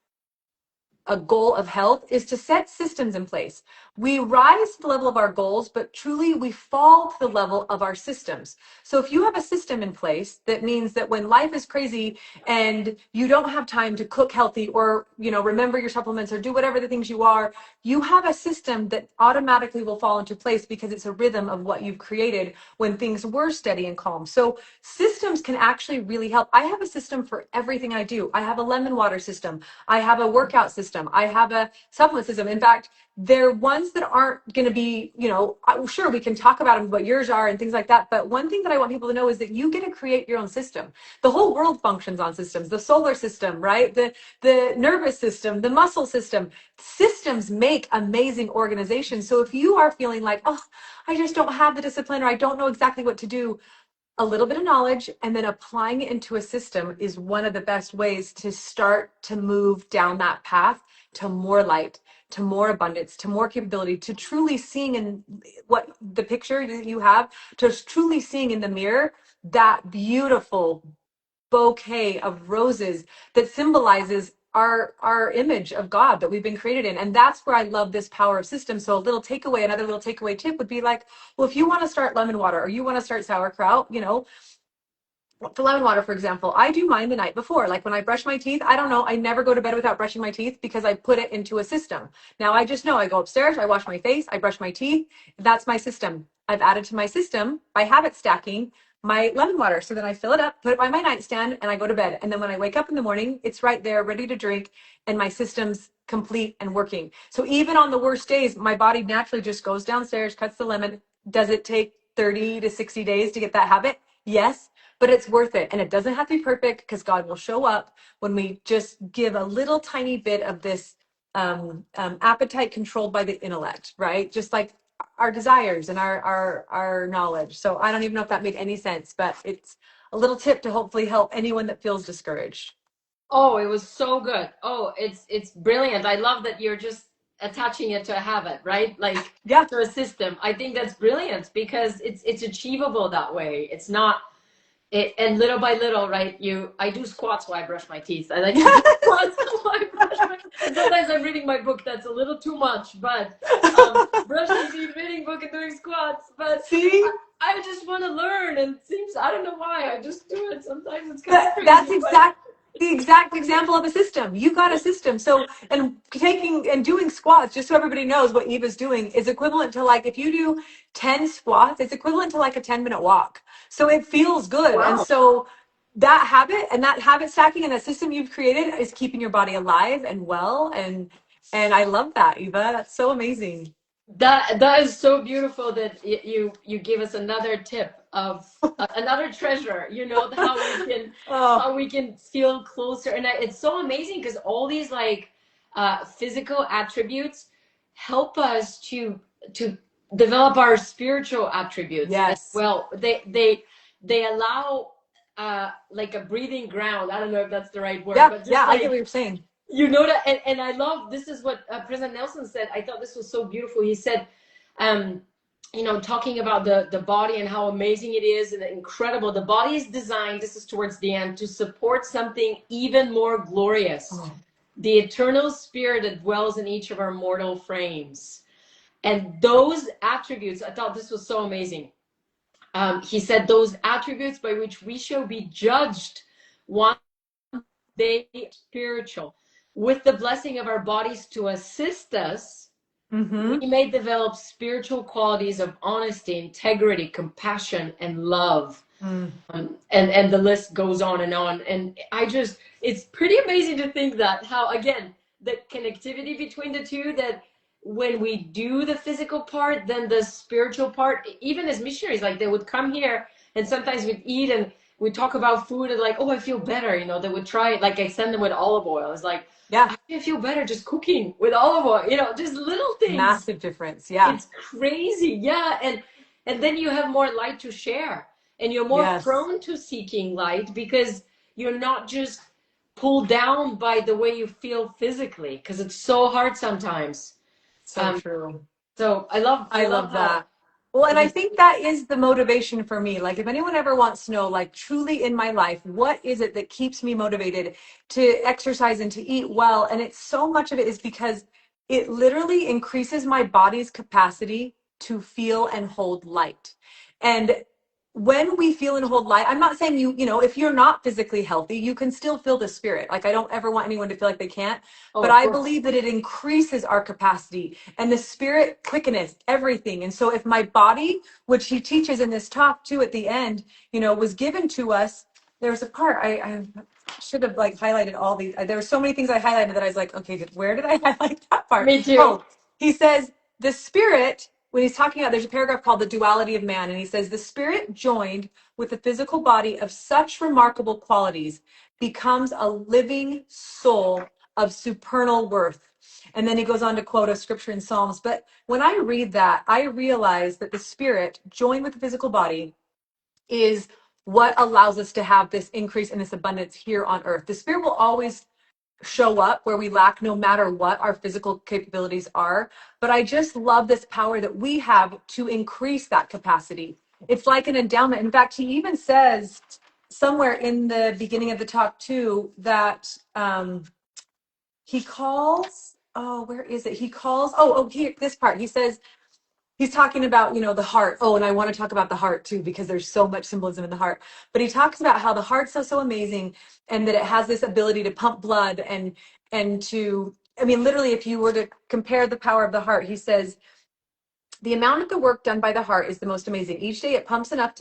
a goal of health is to set systems in place. We rise to the level of our goals, but truly we fall to the level of our systems. So if you have a system in place, that means that when life is crazy and you don't have time to cook healthy or, remember your supplements or do whatever the things you are, you have a system that automatically will fall into place because it's a rhythm of what you've created when things were steady and calm. So systems can actually really help. I have a system for everything I do. I have a lemon water system. I have a workout system. I have a supplement system. In fact, they're ones that aren't going to be, sure, we can talk about them, what yours are and things like that. But one thing that I want people to know is that you get to create your own system. The whole world functions on systems, the solar system, right? The nervous system, the muscle system. Systems make amazing organizations. So if you are feeling like, oh, I just don't have the discipline or I don't know exactly what to do, a little bit of knowledge and then applying it into a system is one of the best ways to start to move down that path to more light, to more abundance, to more capability, to truly seeing in what the picture that you have, to truly seeing in the mirror that beautiful bouquet of roses that symbolizes our image of God that we've been created in. And that's where I love this power of system. So another little takeaway tip would be like, well, if you want to start lemon water or you want to start sauerkraut, for lemon water, for example, I do mine the night before. Like when I brush my teeth, I don't know, I never go to bed without brushing my teeth because I put it into a system. Now I just know I go upstairs, I wash my face, I brush my teeth. That's my system. I've added to my system by habit stacking my lemon water. So then I fill it up, put it by my nightstand, and I go to bed. And then when I wake up in the morning, it's right there, ready to drink, and my system's complete and working. So even on the worst days, my body naturally just goes downstairs, cuts the lemon. Does it take 30 to 60 days to get that habit? Yes, but it's worth it. And it doesn't have to be perfect because God will show up when we just give a little tiny bit of this appetite controlled by the intellect, right? Just like our desires and our knowledge. So I don't even know if that made any sense, but it's a little tip to hopefully help anyone that feels discouraged. Oh, it was so good. Oh, it's brilliant. I love that you're just attaching it to a habit, right? Like Yeah. to a system. I think that's brilliant because it's achievable that way. It's not it, and little by little, right? I do squats while I brush my teeth. I like to do squats while I brush my teeth. And sometimes I'm reading my book. That's a little too much, but brushing teeth, reading book, and doing squats. But See? I just want to learn, and it seems I don't know why I just do it. Sometimes it's kind of crazy. That's the exact example of a system. You got a system. So, and taking and doing squats, just so everybody knows what Eva's doing, is equivalent to, like, if you do 10 squats, it's equivalent to like a 10-minute walk. So it feels good. Wow. And so that habit and that habit stacking and that system you've created is keeping your body alive and well. And I love that, Eva. That's so amazing. That is so beautiful that you give us another tip of another treasure. How we can Oh, how we can feel closer, and it's so amazing because all these like physical attributes help us to develop our spiritual attributes as yes. well. They allow like a breathing ground. I don't know if that's the right word, Yeah, but just yeah, I get like what you're saying. that, and I love this is what President Nelson said. I thought this was so beautiful. He said, um, talking about the body and how amazing it is and incredible. The body is designed, this is towards the end, to support something even more glorious. Oh. The eternal spirit that dwells in each of our mortal frames. And those attributes, I thought this was so amazing. He said, those attributes by which we shall be judged one day spiritual. With the blessing of our bodies to assist us, Mm-hmm. we may develop spiritual qualities of honesty, integrity, compassion, and love. Mm. And the list goes on and on. And it's pretty amazing to think that how, again, the connectivity between the two, that when we do the physical part, then the spiritual part, even as missionaries, like they would come here and sometimes we'd eat and we talk about food and like, oh, I feel better. They would try it. Like I send them with olive oil. It's like, Yeah. I feel better just cooking with olive oil, just little things. Massive difference. Yeah. It's crazy. Yeah. And then you have more light to share and you're more Yes. prone to seeking light because you're not just pulled down by the way you feel physically, because it's so hard sometimes. So true. So I love I love that. Well, and I think that is the motivation for me. Like, if anyone ever wants to know, like, truly in my life, what is it that keeps me motivated to exercise and to eat well? And it's so much of it is because it literally increases my body's capacity to feel and hold light. And when we feel and hold light, I'm not saying if you're not physically healthy, you can still feel the spirit. Like, I don't ever want anyone to feel like they can't, Oh, but of I course. believe that it increases our capacity and the spirit quickeneth everything. And so if my body, which he teaches in this talk too at the end, was given to us, there's a part I should have like highlighted all these. There were so many things I highlighted that I was like, okay, where did I highlight that part? Me too. Oh, he says the spirit, when he's talking about, there's a paragraph called the duality of man. And he says the spirit joined with the physical body of such remarkable qualities becomes a living soul of supernal worth. And then he goes on to quote a scripture in Psalms. But when I read that, I realize that the spirit joined with the physical body is what allows us to have this increase in this abundance here on earth. The spirit will always show up where we lack no matter what our physical capabilities are. But I just love this power that we have to increase that capacity. It's like an endowment. In fact, he even says somewhere in the beginning of the talk too that he calls, oh, where is it? He calls, here, this part. He says, he's talking about, the heart. Oh, and I want to talk about the heart too, because there's so much symbolism in the heart. But he talks about how the heart's so amazing and that it has this ability to pump blood and to, I mean, literally, if you were to compare the power of the heart, he says, the amount of the work done by the heart is the most amazing. Each day it pumps enough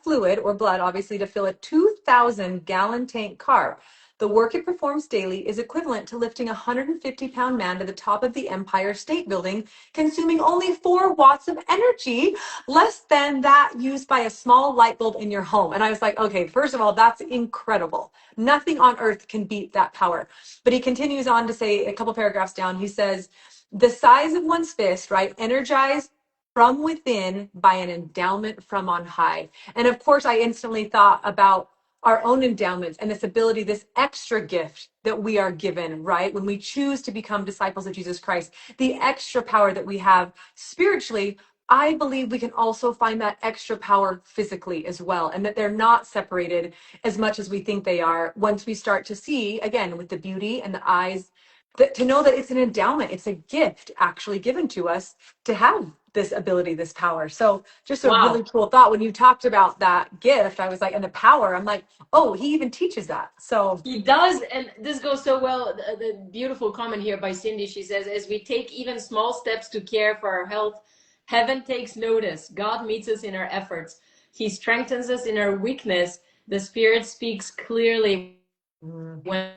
fluid or blood, obviously, to fill a 2,000-gallon tank car. The work it performs daily is equivalent to lifting a 150-pound man to the top of the Empire State Building, consuming only 4 watts of energy, less than that used by a small light bulb in your home. And I was like, okay, first of all, that's incredible. Nothing on earth can beat that power. But he continues on to say, a couple paragraphs down, he says, the size of one's fist, right? Energized from within by an endowment from on high. And of course, I instantly thought about our own endowments and this ability, this extra gift that we are given, right? When we choose to become disciples of Jesus Christ, the extra power that we have spiritually, I believe we can also find that extra power physically as well, and that they're not separated as much as we think they are once we start to see, again, with the beauty and the eyes, that to know that it's an endowment, it's a gift actually given to us to have this ability, this power. So just a really Wow. cool thought. When you talked about that gift, I was like, and the power, I'm like, oh, he even teaches that. So He does, and this goes so well. The beautiful comment here by Cindy. She says, as we take even small steps to care for our health, heaven takes notice. God meets us in our efforts. He strengthens us in our weakness. The Spirit speaks clearly when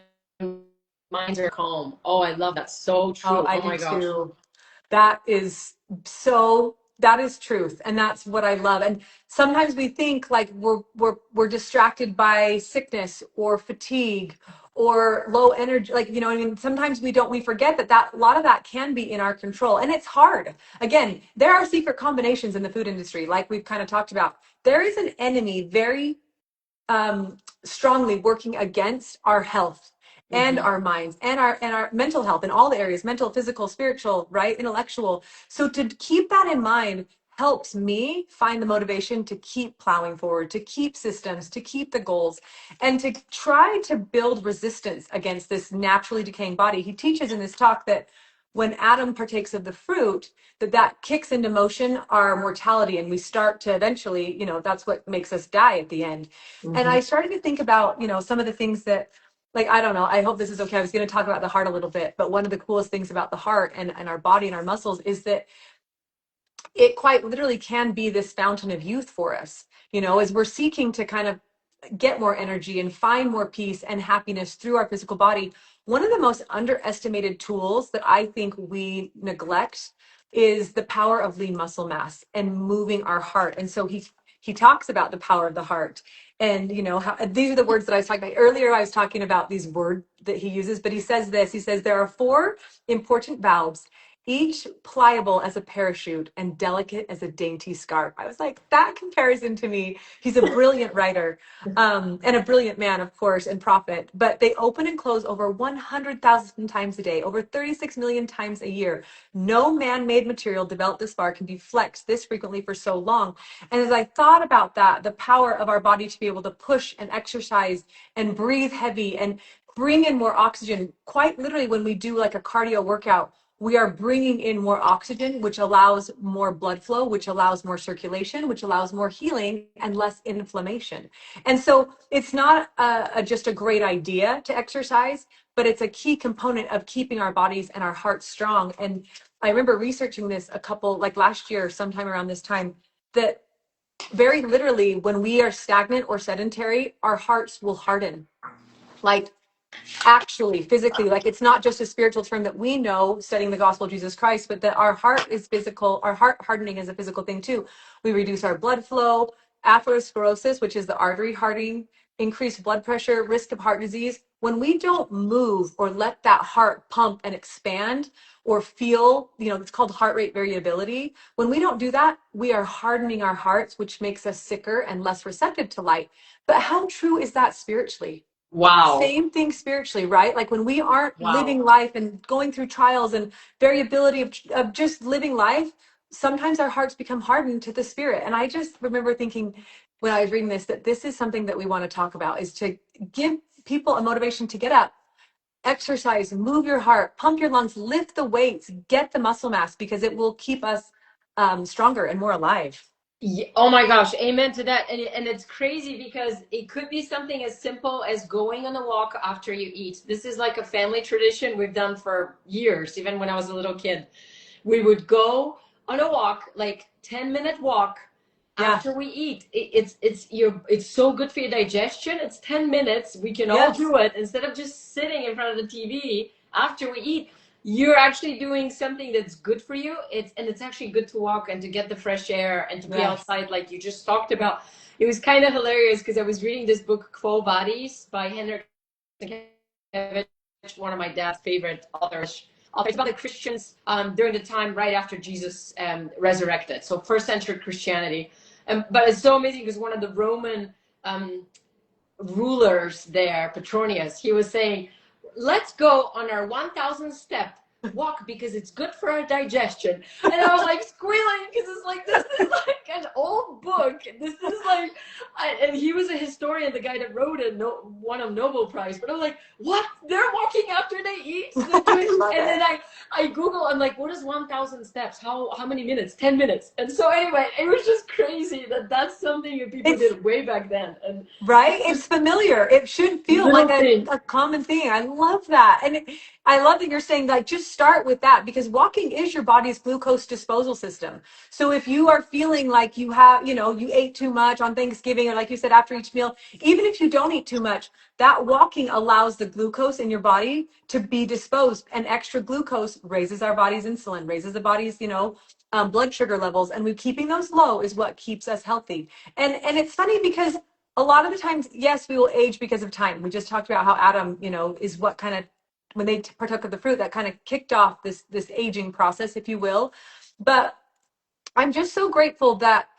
minds are calm. Oh, I love that. So oh, true. I Oh do my gosh. too. That is truth, and that's what I love. And sometimes we think like we're distracted by sickness or fatigue or low energy, like, I mean, sometimes we forget that a lot of that can be in our control, and it's hard. Again, there are secret combinations in the food industry, like we've kind of talked about. There is an enemy very strongly working against our health and Mm-hmm. our minds and our mental health in all the areas, mental, physical, spiritual, right, intellectual. So to keep that in mind helps me find the motivation to keep plowing forward, to keep systems, to keep the goals, and to try to build resistance against this naturally decaying body. He teaches in this talk that when Adam partakes of the fruit, that kicks into motion our mortality, and we start to eventually, that's what makes us die at the end. And Mm-hmm. I started to think about, some of the things that, like, I don't know, I hope this is okay. I was going to talk about the heart a little bit, but one of the coolest things about the heart and our body and our muscles is that it quite literally can be this fountain of youth for us, as we're seeking to kind of get more energy and find more peace and happiness through our physical body. One of the most underestimated tools that I think we neglect is the power of lean muscle mass and moving our heart. And so he talks about the power of the heart. And how these are the words that I was talking about earlier. I was talking about these words that he uses, but he says there are 4 important valves each pliable as a parachute and delicate as a dainty scarf. I was like, that comparison to me. He's a brilliant writer, and a brilliant man, of course, and prophet. But they open and close over 100,000 times a day, over 36 million times a year. No man-made material developed this far can be flexed this frequently for so long. And as I thought about that, the power of our body to be able to push and exercise and breathe heavy and bring in more oxygen, quite literally when we do like a cardio workout, we are bringing in more oxygen, which allows more blood flow, which allows more circulation, which allows more healing and less inflammation. And so it's not just a great idea to exercise, but it's a key component of keeping our bodies and our hearts strong. And I remember researching this like last year, sometime around this time, that very literally when we are stagnant or sedentary, our hearts will harden. Like actually physically, like it's not just a spiritual term that we know studying the gospel of Jesus Christ, but that our heart is physical. Our heart hardening is a physical thing too. We reduce our blood flow, atherosclerosis, which is the artery hardening, increased blood pressure, risk of heart disease. When we don't move or let that heart pump and expand or feel, it's called heart rate variability. When we don't do that, we are hardening our hearts, which makes us sicker and less receptive to light. But how true is that spiritually? Wow. Same thing spiritually, right? Like when we aren't Wow. living life and going through trials and variability of just living life, sometimes our hearts become hardened to the spirit. And I just remember thinking when I was reading this, that this is something that we want to talk about, is to give people a motivation to get up, exercise, move your heart, pump your lungs, lift the weights, get the muscle mass, because it will keep us stronger and more alive. Yeah, oh my gosh, amen to that. And it's crazy because it could be something as simple as going on a walk after you eat. This is like a family tradition we've done for years, even when I was a little kid. We would go on a walk, like 10-minute walk after we eat. It's so good for your digestion. It's 10 minutes. We can all do it instead of just sitting in front of the TV after we eat. You're actually doing something that's good for you. It's actually good to walk and to get the fresh air and to be outside, like you just talked about. It was kind of hilarious because I was reading this book, Quo Vadis, by Henrik, one of my dad's favorite authors. It's about the Christians during the time right after Jesus resurrected. So first century Christianity. But it's so amazing because one of the Roman rulers there, Petronius, he was saying, let's go on our 1,000 step walk because it's good for our digestion. And I was like squealing because it's like, this is like an old book. This is like, and he was a historian, the guy that wrote it, won a Nobel Prize. But I was like, what? They're walking after they eat? And then I Google, I'm like, what is 1,000 steps? How many minutes? 10 minutes. And so anyway, it was just crazy that that's something that people did way back then. And right? It's familiar. It should feel like a common thing. I love that. And I love that you're saying like, just start with that, because walking is your body's glucose disposal system. So if you are feeling like you have, you ate too much on Thanksgiving, or like you said, after each meal, even if you don't eat too much, that walking allows the glucose in your body to be disposed, and extra glucose raises our body's insulin, raises the body's, blood sugar levels, and we keeping those low is what keeps us healthy. And it's funny because a lot of the times, yes, we will age because of time. We just talked about how Adam, is what kind of, when they partook of the fruit, that kind of kicked off this aging process, if you will. But I'm just so grateful that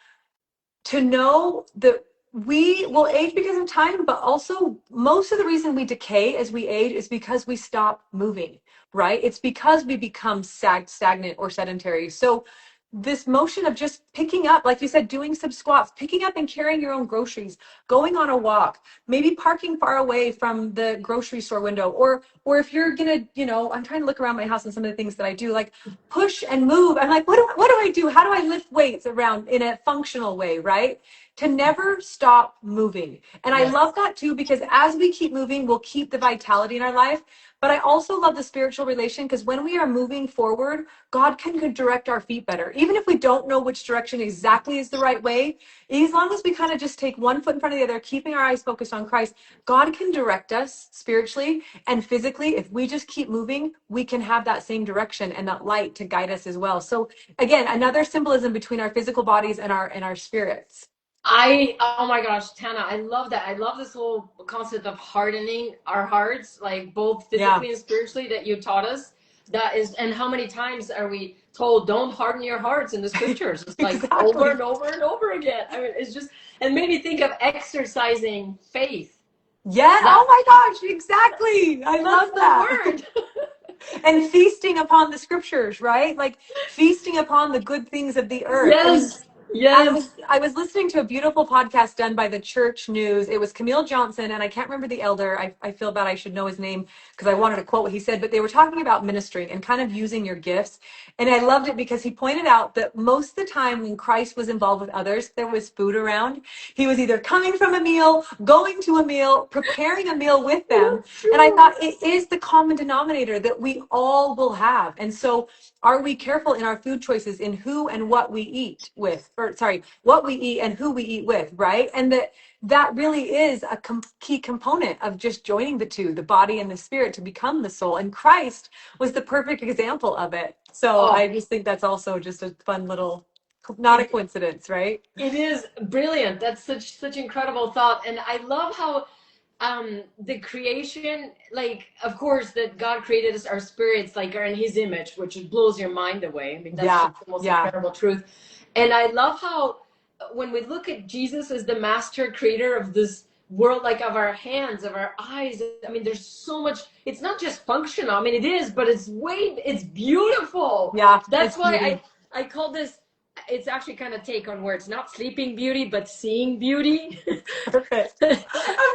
to know that we will age because of time, but also most of the reason we decay as we age is because we stop moving, right? It's because we become stagnant or sedentary. So this motion of just picking up, like you said, doing some squats, picking up and carrying your own groceries, going on a walk, maybe parking far away from the grocery store window, or if you're gonna, I'm trying to look around my house and some of the things that I do, like push and move. I'm like, what do I do? How do I lift weights around in a functional way, right? To never stop moving. And I love that too, because as we keep moving, we'll keep the vitality in our life. But I also love the spiritual relation, because when we are moving forward, God can direct our feet better. Even if we don't know which direction exactly is the right way, as long as we kind of just take one foot in front of the other, keeping our eyes focused on Christ, God can direct us spiritually and physically. If we just keep moving, we can have that same direction and that light to guide us as well. So again, another symbolism between our physical bodies and our spirits. Oh my gosh, Tanna, I love that. I love this whole concept of hardening our hearts, like both physically and spiritually, that you taught us. That is, and how many times are we told, don't harden your hearts in the scriptures? It's like over Exactly. and over and over again. I mean, it's just, and maybe think of exercising faith. Yeah. That Oh my gosh. Exactly. I that's love the that. word. And feasting upon the scriptures, right? Like feasting upon the good things of the earth. And Yes, yes. I was listening to a beautiful podcast done by the Church News. It was Camille Johnson, and I can't remember the elder. I feel bad I should know his name because I wanted to quote what he said, but they were talking about ministry and kind of using your gifts. And I loved it because he pointed out that most of the time when Christ was involved with others, there was food around. He was either coming from a meal, going to a meal, preparing a meal with them. That's And I true. thought it is the common denominator that we all will have. And so are we careful in our food choices in who and what we eat with, or sorry, what we eat and who we eat with, right? And that really is a key component of just joining the two, the body and the spirit, to become the soul. And Christ was the perfect example of it. So I Oh, just think that's also just a fun little, not a it coincidence, right? it is brilliant. That's such incredible thought, and I love how the creation, like, of course, that God created us, our spirits like are in his image, which blows your mind away. I mean, that's Yeah, just the most yeah, incredible truth. And I love how when we look at Jesus as the master creator of this world, like of our hands, of our eyes, I mean, there's so much. It's not just functional, I mean, it is, but it's beautiful. yeah, That's it's why beauty. I call this, it's actually kind of take on words, not sleeping beauty but seeing beauty. Perfect. Of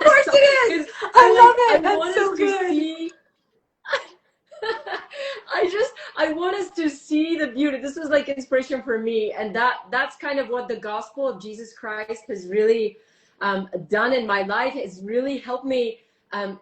course So, it is. because I I love it. That's want us so to good. see. I want us to see the beauty. This was like inspiration for me, and that's kind of what the gospel of Jesus Christ has really done in my life. It's really helped me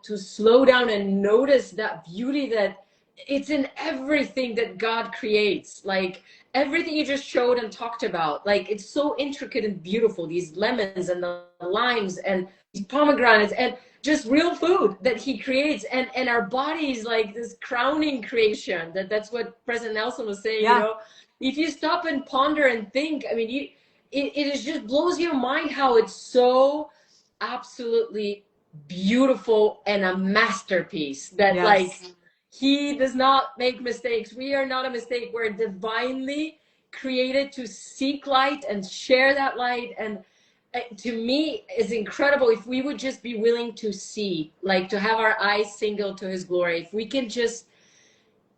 to slow down and notice that beauty that it's in everything that God creates. Like everything you just showed and talked about, like it's so intricate and beautiful. These lemons and the limes and these pomegranates and just real food that he creates, and our bodies like this crowning creation. That's what President Nelson was saying, Yeah. if you stop and ponder and think, I mean, it is just blows your mind how it's so absolutely beautiful and a masterpiece that like Yes. he does not make mistakes. We are not a mistake. We're divinely created to seek light and share that light. And to me, it's incredible if we would just be willing to see, like to have our eyes single to his glory. If we can just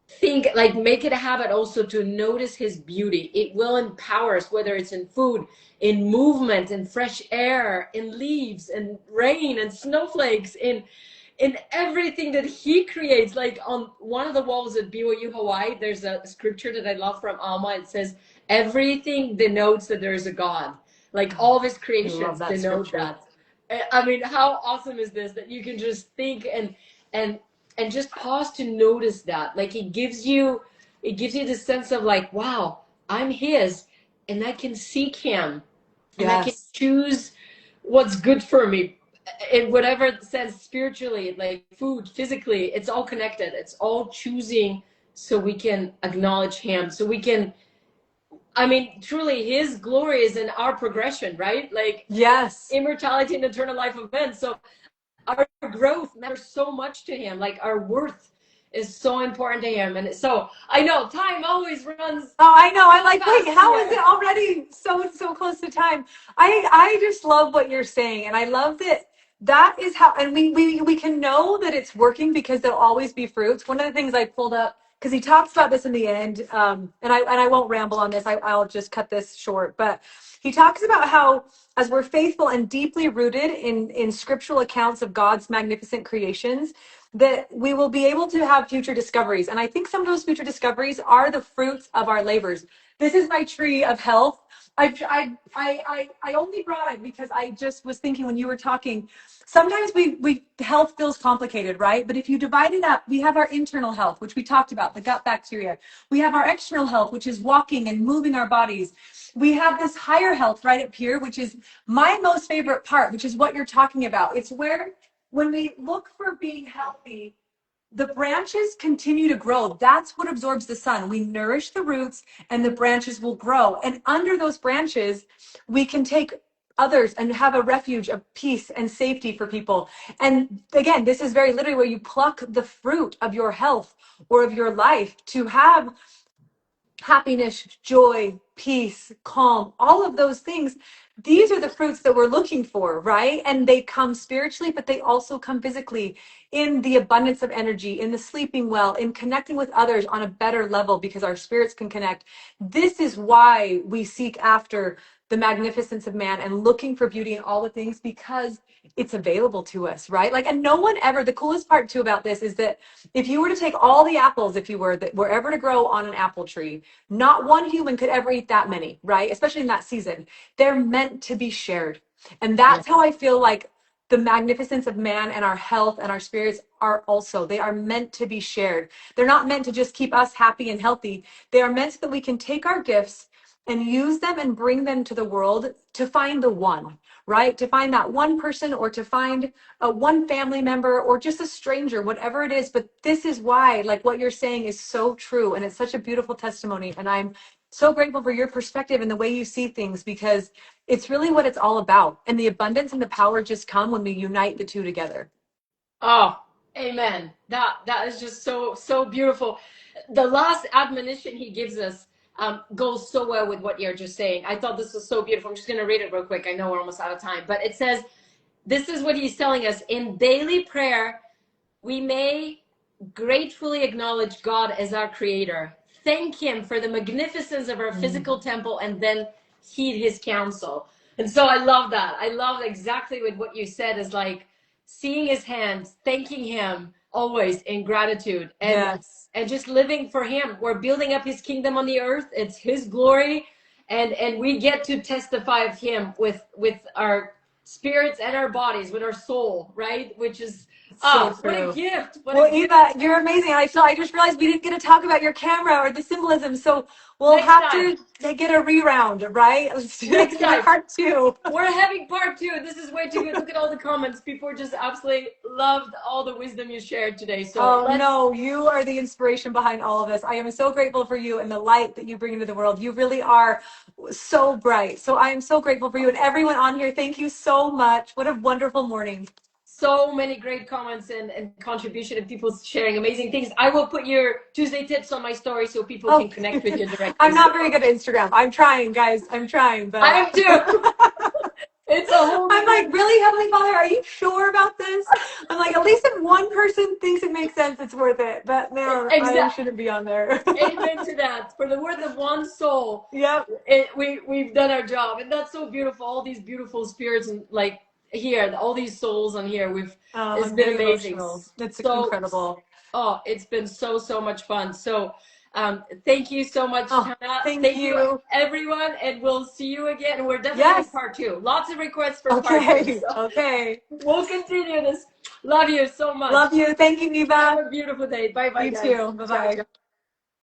think, like make it a habit also to notice his beauty, it will empower us, whether it's in food, in movement, in fresh air, in leaves and rain and snowflakes, in everything that he creates. Like on one of the walls at BYU Hawaii, there's a scripture that I love from Alma. It says, everything denotes that there is a God. Like all of his I love creations that denote scripture. that. I mean, how awesome is this that you can just think and and just pause to notice that. Like it gives you the sense of like, wow, I'm his, and I can seek him, and I can Yes. choose what's good for me in whatever sense, spiritually, like food, physically. It's all connected. It's all choosing, so we can acknowledge him, so we can, I mean, truly his glory is in our progression, right? Like Yes. immortality and eternal life of men. So our growth matters so much to him. Like our worth is so important to him. And so I know time always runs Oh, I know. I like, wait, fast how is it here. already so close to time? I just love what you're saying. And I love that that is how, and we can know that it's working because there'll always be fruits. One of the things I pulled up, because he talks about this in the end, and I won't ramble on this. I'll just cut this short. But he talks about how as we're faithful and deeply rooted in scriptural accounts of God's magnificent creations, that we will be able to have future discoveries. And I think some of those future discoveries are the fruits of our labors. This is my tree of health. I only brought it because I just was thinking when you were talking, sometimes we health feels complicated, right? But if you divide it up, we have our internal health, which we talked about, the gut bacteria. We have our external health, which is walking and moving our bodies. We have this higher health right up here, which is my most favorite part, which is what you're talking about. It's where when we look for being healthy, the branches continue to grow. That's what absorbs the sun. We nourish the roots and the branches will grow. And under those branches, we can take others and have a refuge of peace and safety for people. And again, this is very literally where you pluck the fruit of your health or of your life to have happiness, joy, peace, calm, all of those things. These are the fruits that we're looking for, right? And they come spiritually, but they also come physically in the abundance of energy, in the sleeping well, in connecting with others on a better level because our spirits can connect. This is why we seek after the magnificence of man and looking for beauty in all the things, because it's available to us, right? Like, and no one ever, the coolest part too about this is that if you were to take all the apples, if you were that were ever to grow on an apple tree, not one human could ever eat that many, right? Especially in that season. They're meant to be shared. And that's how I feel like the magnificence of man and our health and our spirits are also. They are meant to be shared. They're not meant to just keep us happy and healthy. They are meant so that we can take our gifts and use them and bring them to the world to find the one, right? To find that one person, or to find one family member, or just a stranger, whatever it is. But this is why, like, what you're saying is so true. And it's such a beautiful testimony. And I'm so grateful for your perspective and the way you see things, because it's really what it's all about. And the abundance and the power just come when we unite the two together. Oh, amen. That is just so beautiful. The last admonition he gives us goes so well with what you're just saying. I thought this was so beautiful. I'm just going to read it real quick. I know we're almost out of time, but it says, this is what he's telling us: in daily prayer, we may gratefully acknowledge God as our creator, thank him for the magnificence of our physical temple, and then heed his counsel. And so I love that. I love exactly what you said, is like seeing his hands, thanking him always in gratitude, and just living for him. We're building up his kingdom on the earth. It's his glory, and we get to testify of him with our spirits and our bodies, with our soul, right? Which is what a gift. Eva, you're amazing. I just realized we didn't get to talk about your camera or the symbolism. So we'll have to get a reround, right? Let's do part 2. We're having part 2. This is way too good. Look at all the comments. People just absolutely loved all the wisdom you shared today. So no, you are the inspiration behind all of this. I am so grateful for you and the light that you bring into the world. You really are so bright. So I am so grateful for you, and everyone on here. Thank you so much. What a wonderful morning. So many great comments and contribution, and people sharing amazing things. I will put your Tuesday tips on my story so people can connect with you directly. I'm not very good at Instagram. I'm trying, guys. I'm trying, but I am too. It's a whole. I'm like, really, Heavenly Father, are you sure about this? I'm like, at least if one person thinks it makes sense, it's worth it. But no, I shouldn't be on there. Amen to that. For the worth of one soul. Yep. We've done our job, and that's so beautiful. All these beautiful spirits, and like here, all these souls on here. It's been amazing. It's incredible. Oh, it's been so much fun. So thank you so much, Tanna. Thank you, everyone, and we'll see you again. We're definitely in part 2. Lots of requests for part 2. So we'll continue this. Love you so much. Love you. Thank you, Eva. Have a beautiful day. Bye-bye. You too. Bye-bye.